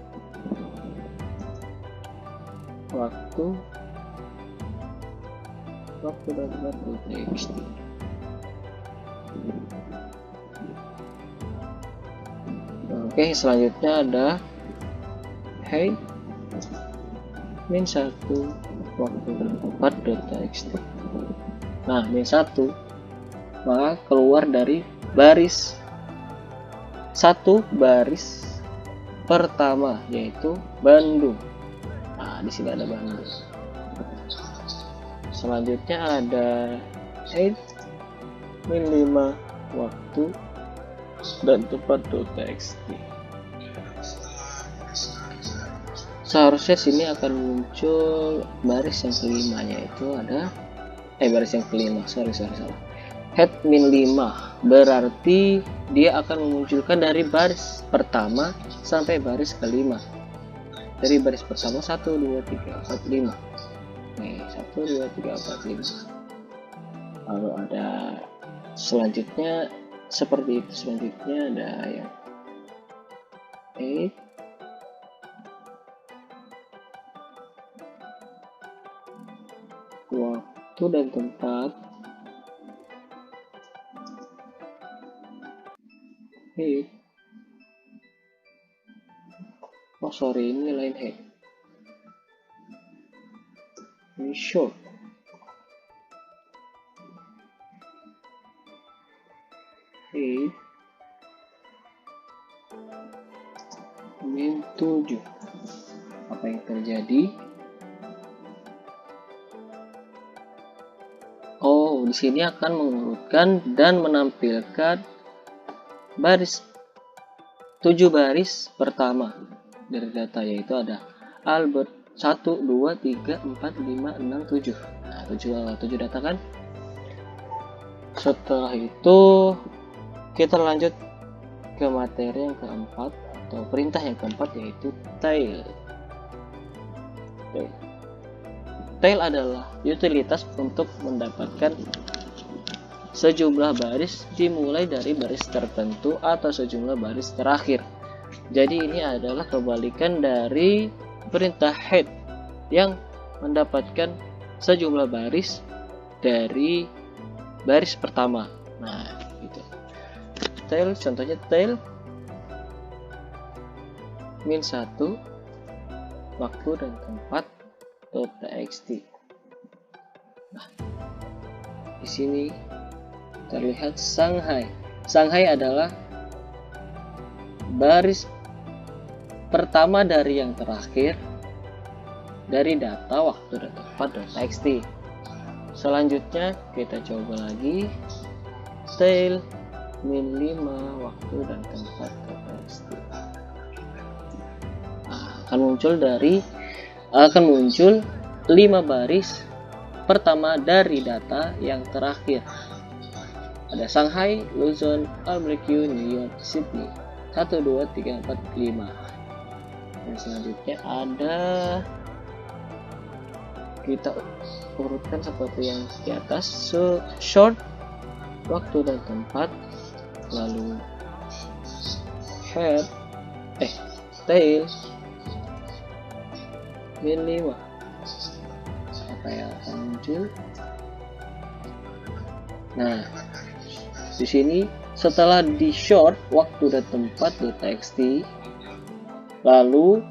waktu dan tempat .txt. Oke, selanjutnya ada head min 1 waktu dan tempat .txt. Nah, min 1 maka keluar dari baris pertama, yaitu Bandung. Nah, di sini ada Bandung. Selanjutnya ada head min 5 waktu dan tempat .txt. Seharusnya sini akan muncul baris yang kelima, yaitu ada salah. Head min 5 berarti dia akan memunculkan dari baris pertama sampai baris kelima. Dari baris pertama 1, 2, 3, 4, 5. Nih, 1, 2, 3, 4, 5. Lalu ada selanjutnya seperti itu. Selanjutnya ada yang waktu dan tempat. Ini lain head. Ini short. Min 7. Apa yang terjadi? Di sini akan mengurutkan dan menampilkan baris 7 baris pertama dari data, yaitu ada Albert 1, 2, 3, 4, 5, 6, 7. Nah, 7 data kan. Setelah itu kita lanjut ke materi yang keempat atau perintah yang keempat, yaitu tail. Tail adalah utilitas untuk mendapatkan sejumlah baris dimulai dari baris tertentu atau sejumlah baris terakhir. Jadi ini adalah kebalikan dari perintah head yang mendapatkan sejumlah baris dari baris pertama. Nah, gitu. Tail, contohnya tail -1 waktu dan tempat .txt. Nah, di sini terlihat Shanghai. Shanghai adalah baris pertama dari yang terakhir dari data waktu dan tempat .txt. Selanjutnya kita coba lagi tail -5 waktu dan tempat .txt. Nah, akan muncul 5 baris pertama dari data yang terakhir. Ada Shanghai, Luzon, Albrecht, New York, Sydney 1, 2, 3, 4, 5. Dan selanjutnya ada, kita urutkan seperti yang di atas, short waktu dan tempat, lalu head tail -5. Apa yang akan muncul? Nah, di sini setelah di short waktu dan tempat .txt, lalu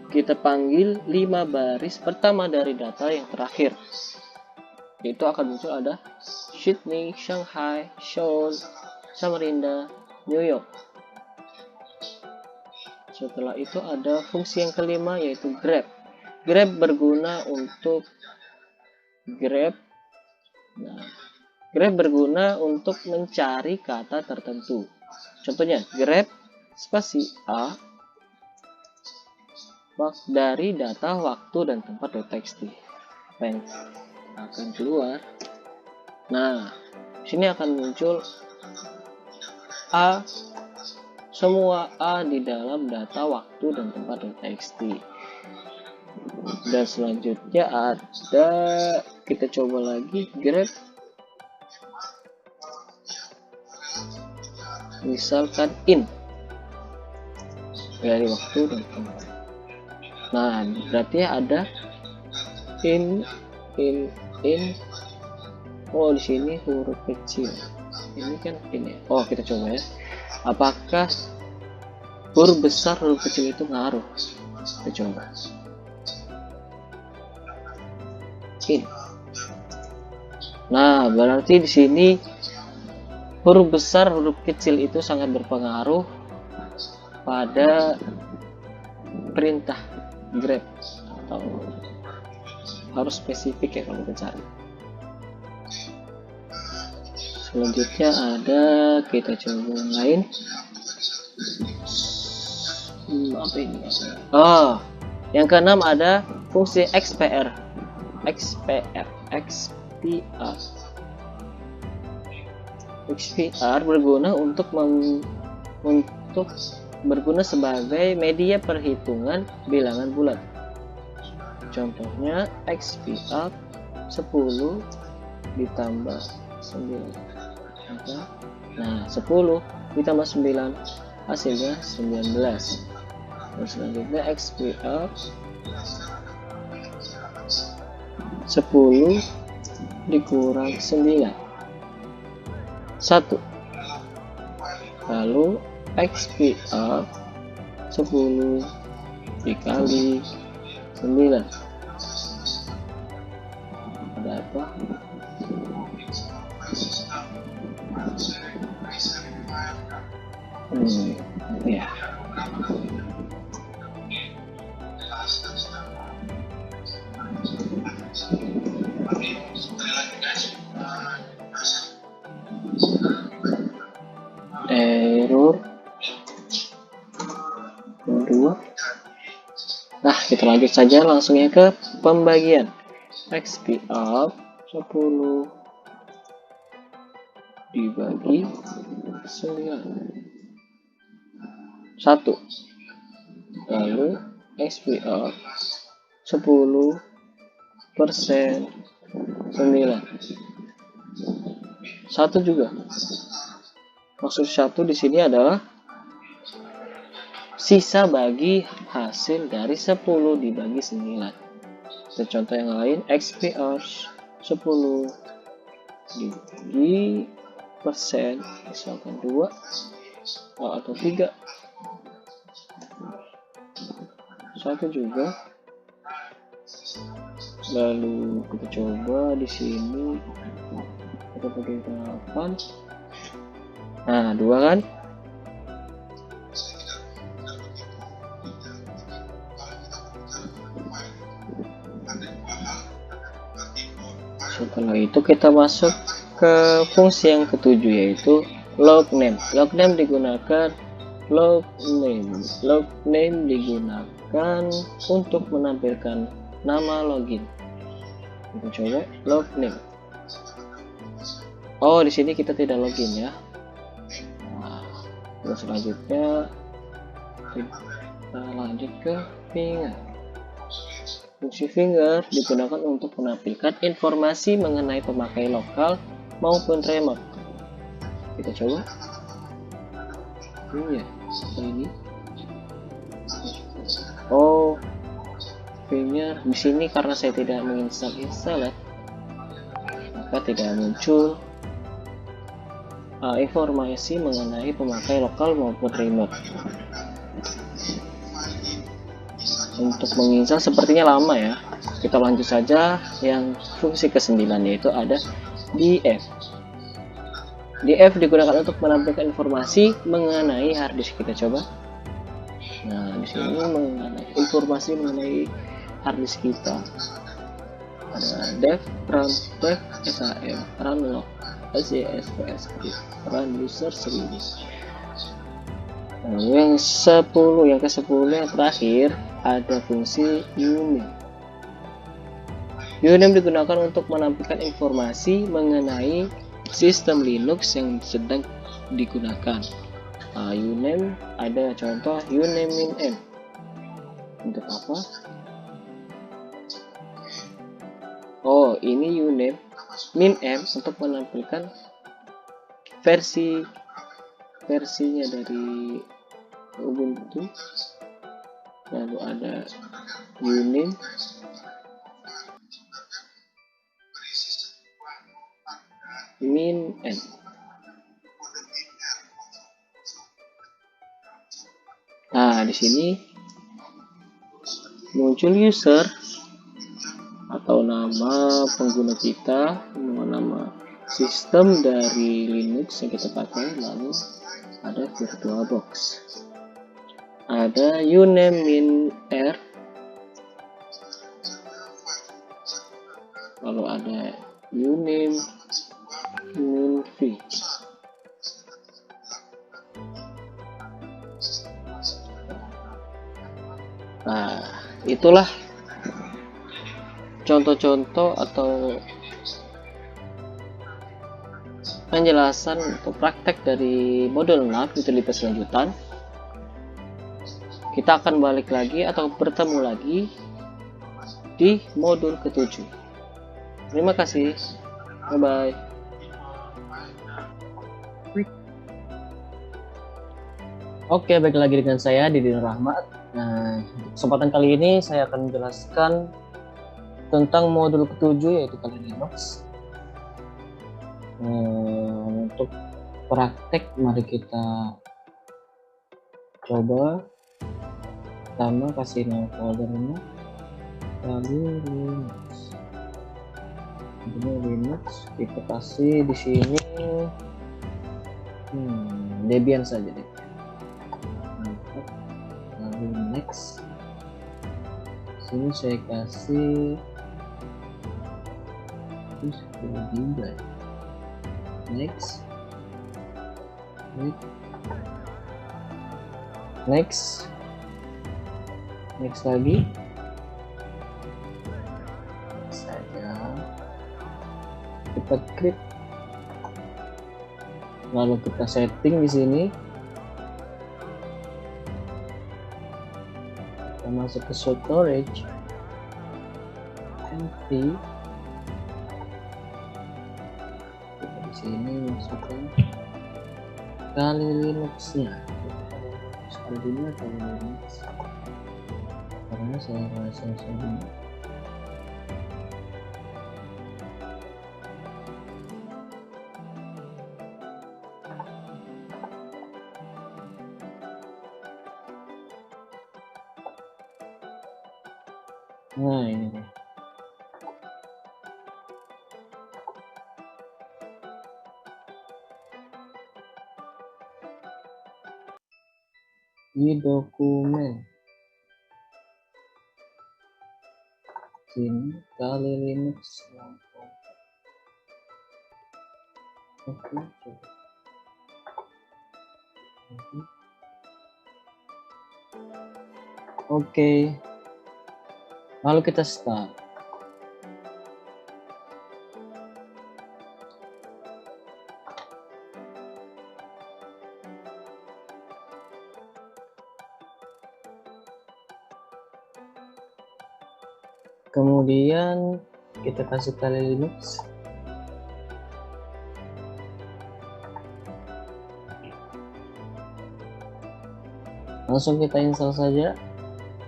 kita panggil 5 baris pertama dari data yang terakhir. Itu akan muncul ada Sydney, Shanghai, Seoul, Samarinda, New York. Setelah itu ada fungsi yang kelima, yaitu grab. Grab berguna untuk mencari kata tertentu. Contohnya grab spasi A dari data waktu dan tempat .txt. Apa yang akan keluar? Nah, sini akan muncul A, semua A di dalam data waktu dan tempat .txt. Dan selanjutnya ada, kita coba lagi grab, misalkan in dari waktu dan tempat. Nah, berarti ada in. Oh, di sini huruf kecil. Ini kan ini. Oh, kita coba ya. Apakah huruf besar huruf kecil itu ngaruh? Kita coba. In. Nah, berarti di sini huruf besar huruf kecil itu sangat berpengaruh pada perintah grab, atau harus spesifik ya kalau kita cari. Selanjutnya ada, kita coba yang lain. Apa ini? Oh, yang keenam ada fungsi XPR. XPR berguna berguna sebagai media perhitungan bilangan bulat. Contohnya XPR 10 ditambah 9. Nah, 10 ditambah 9 hasilnya 19. Dan selanjutnya XPR 10 dikurang 9 1. Lalu XPR 10 dikali 9 ada apa? Ya. Error 2. Nah, kita lanjut saja langsungnya ke pembagian. XPR 10 dibagi 9 1. Lalu XPR 10% 9 1 juga. Maksud 1 di sini adalah sisa bagi hasil dari 10 dibagi 9. Kita contoh yang lain, XPR 10 dibagi persen, misalkan 2 atau 3. 1 juga. Lalu kita coba di sini kita pakai 8. Nah, 2 kan? Setelah itu kita masuk ke fungsi yang ketujuh, yaitu logname. Logname digunakan digunakan untuk menampilkan nama login. Kita coba logname. Oh, di sini kita tidak login ya. Nah, terus selanjutnya kita lanjut ke finger. Fungsi finger digunakan untuk menampilkan informasi mengenai pemakai lokal maupun remote. Kita coba. Ini ya, ini. Oh, finger di sini karena saya tidak menginstal ya, maka tidak muncul informasi mengenai pemakai lokal maupun remote. Untuk menginstal sepertinya lama ya. Kita lanjut saja yang fungsi ke-9, yaitu ada df. Df digunakan untuk menampilkan informasi mengenai harddisk. Kita coba. Nah, di sini mengenai informasi mengenai harddisk kita. Ada def, run, def, sam, run log, sjsps, run user 1000. Nah, yang ke-10 yang terakhir ada fungsi uname. Uname digunakan untuk menampilkan informasi mengenai sistem Linux yang sedang digunakan. Uname ada contoh uname min m. Untuk apa? Oh, ini uname min m untuk menampilkan versinya dari Ubuntu. Lalu ada uname min n. Nah, di sini muncul user atau nama pengguna kita, nama sistem dari Linux yang kita pakai, lalu ada VirtualBox. Ada uname min r, lalu ada uname min v. Nah, itulah contoh-contoh atau penjelasan atau praktek dari modul 6 utilitas lanjutan. Kita akan balik lagi atau bertemu lagi di modul ke-7. Terima kasih. Bye-bye. Oke, balik lagi dengan saya Didi Nur Rahmat. Nah, kesempatan kali ini saya akan menjelaskan tentang modul ke-7, yaitu Kali Linux. Untuk praktek, mari kita coba. Pertama, kasih nama foldernya Kali Linux. Ini Linux, kita kasih di sini Debian saja deh. Lalu next. Sini saya kasih juga. Next. Next lagi. Saja. Kita klik. Lalu kita setting di sini. Kita masuk ke storage. Empty. sini masukkan Kali Linux-nya. Kali ini Kali Linux. Karena saya rasa sudah nah ini deh. Di dokumen sini Kali Linux. Oke, oke. Lalu kita start. Kemudian kita kasih Kali Linux. Langsung kita install saja.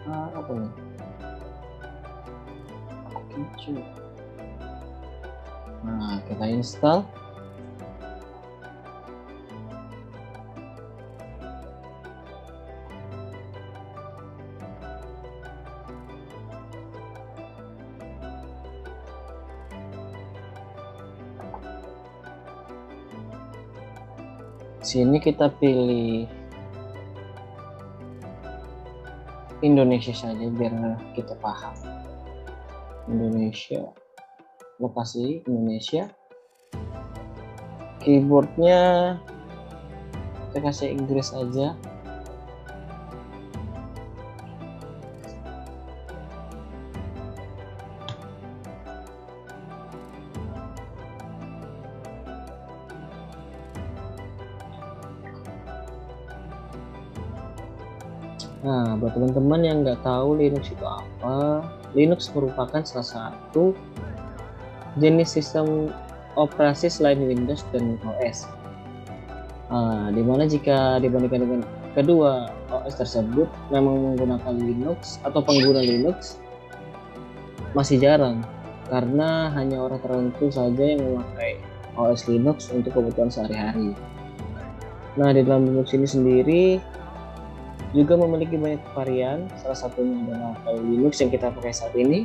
Apa nih? Nah, kita install. Sini kita pilih Indonesia saja biar kita paham. Indonesia, lokasi Indonesia. Keyboardnya kita kasih Inggris aja. Nah, buat teman-teman yang nggak tahu Linux itu apa, Linux merupakan salah satu jenis sistem operasi selain Windows dan OS. Dimana jika dibandingkan dengan kedua OS tersebut, memang menggunakan Linux atau pengguna Linux masih jarang, karena hanya orang tertentu saja yang memakai OS Linux untuk kebutuhan sehari-hari. Nah, di dalam Linux ini sendiri juga memiliki banyak varian, salah satunya adalah Kali Linux yang kita pakai saat ini.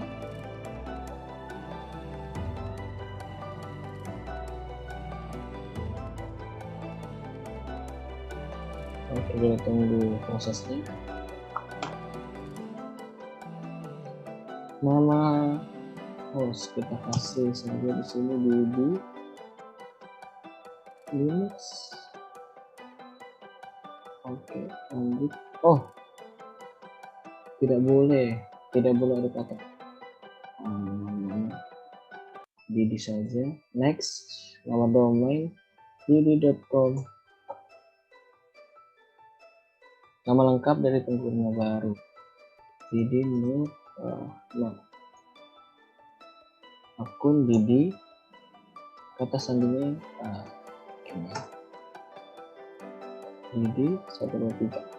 Oke, kita tunggu prosesnya. Nama host kita kasih saja di sini Didi Linux. Oke, lanjut. Oh, tidak boleh ada kata Didi saja. Next, nama domain didi.com. Nama lengkap dari pengguna baru Didi Nur. Akun Didi. Kata sandinya Didi 123.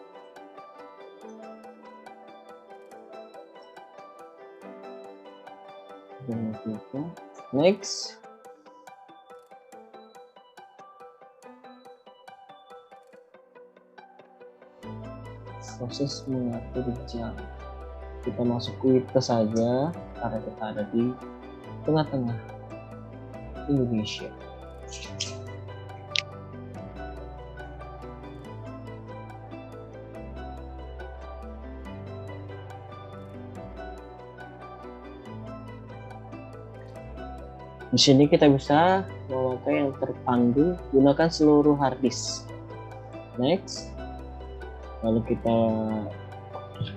Next. Proses mengatur jam. Kita masuk kuota saja karena kita ada di tengah-tengah Indonesia. Di sini kita bisa memakai yang terpandu, gunakan seluruh hard disk. Next, lalu kita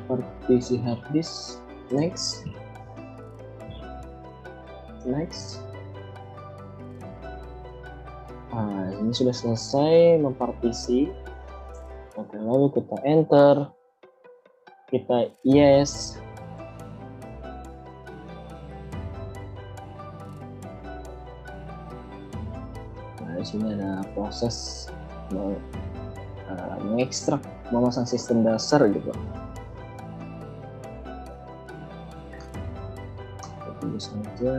partisi hard disk. Next. Nah, ini sudah selesai mempartisi. Oke, lalu kita enter, kita yes. di sini ada proses mengekstrak, memasang sistem dasar gitu. Kita tunggu saja.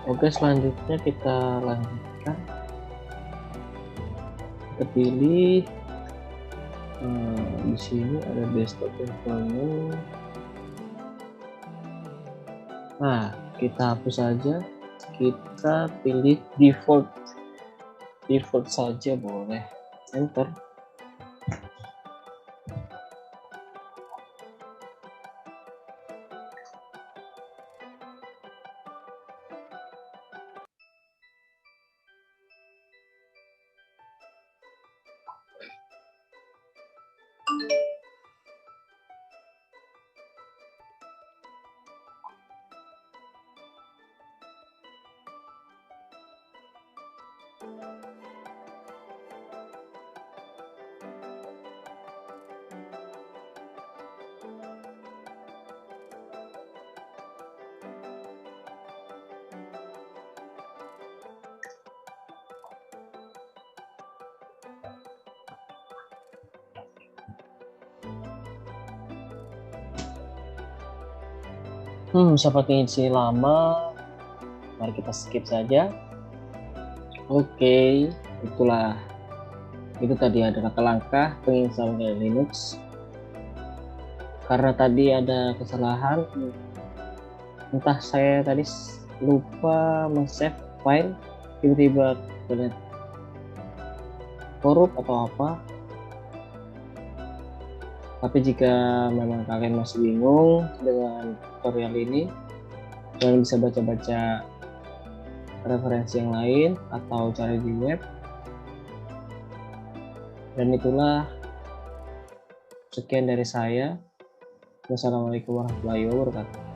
Oke, selanjutnya kita lanjutkan. Kita pilih di sini ada desktop environment. Nah, kita hapus saja. Kita pilih default saja boleh. Enter. Seperti ini lama, mari kita skip saja. Oke, itu tadi ada langkah penginstalan dari Linux. Karena tadi ada kesalahan, entah saya tadi lupa men-save file, tiba-tiba korup atau apa. Tapi jika memang kalian masih bingung dengan tutorial ini, kalian bisa baca-baca referensi yang lain atau cari di web. Dan itulah sekian dari saya. Wassalamualaikum warahmatullahi wabarakatuh.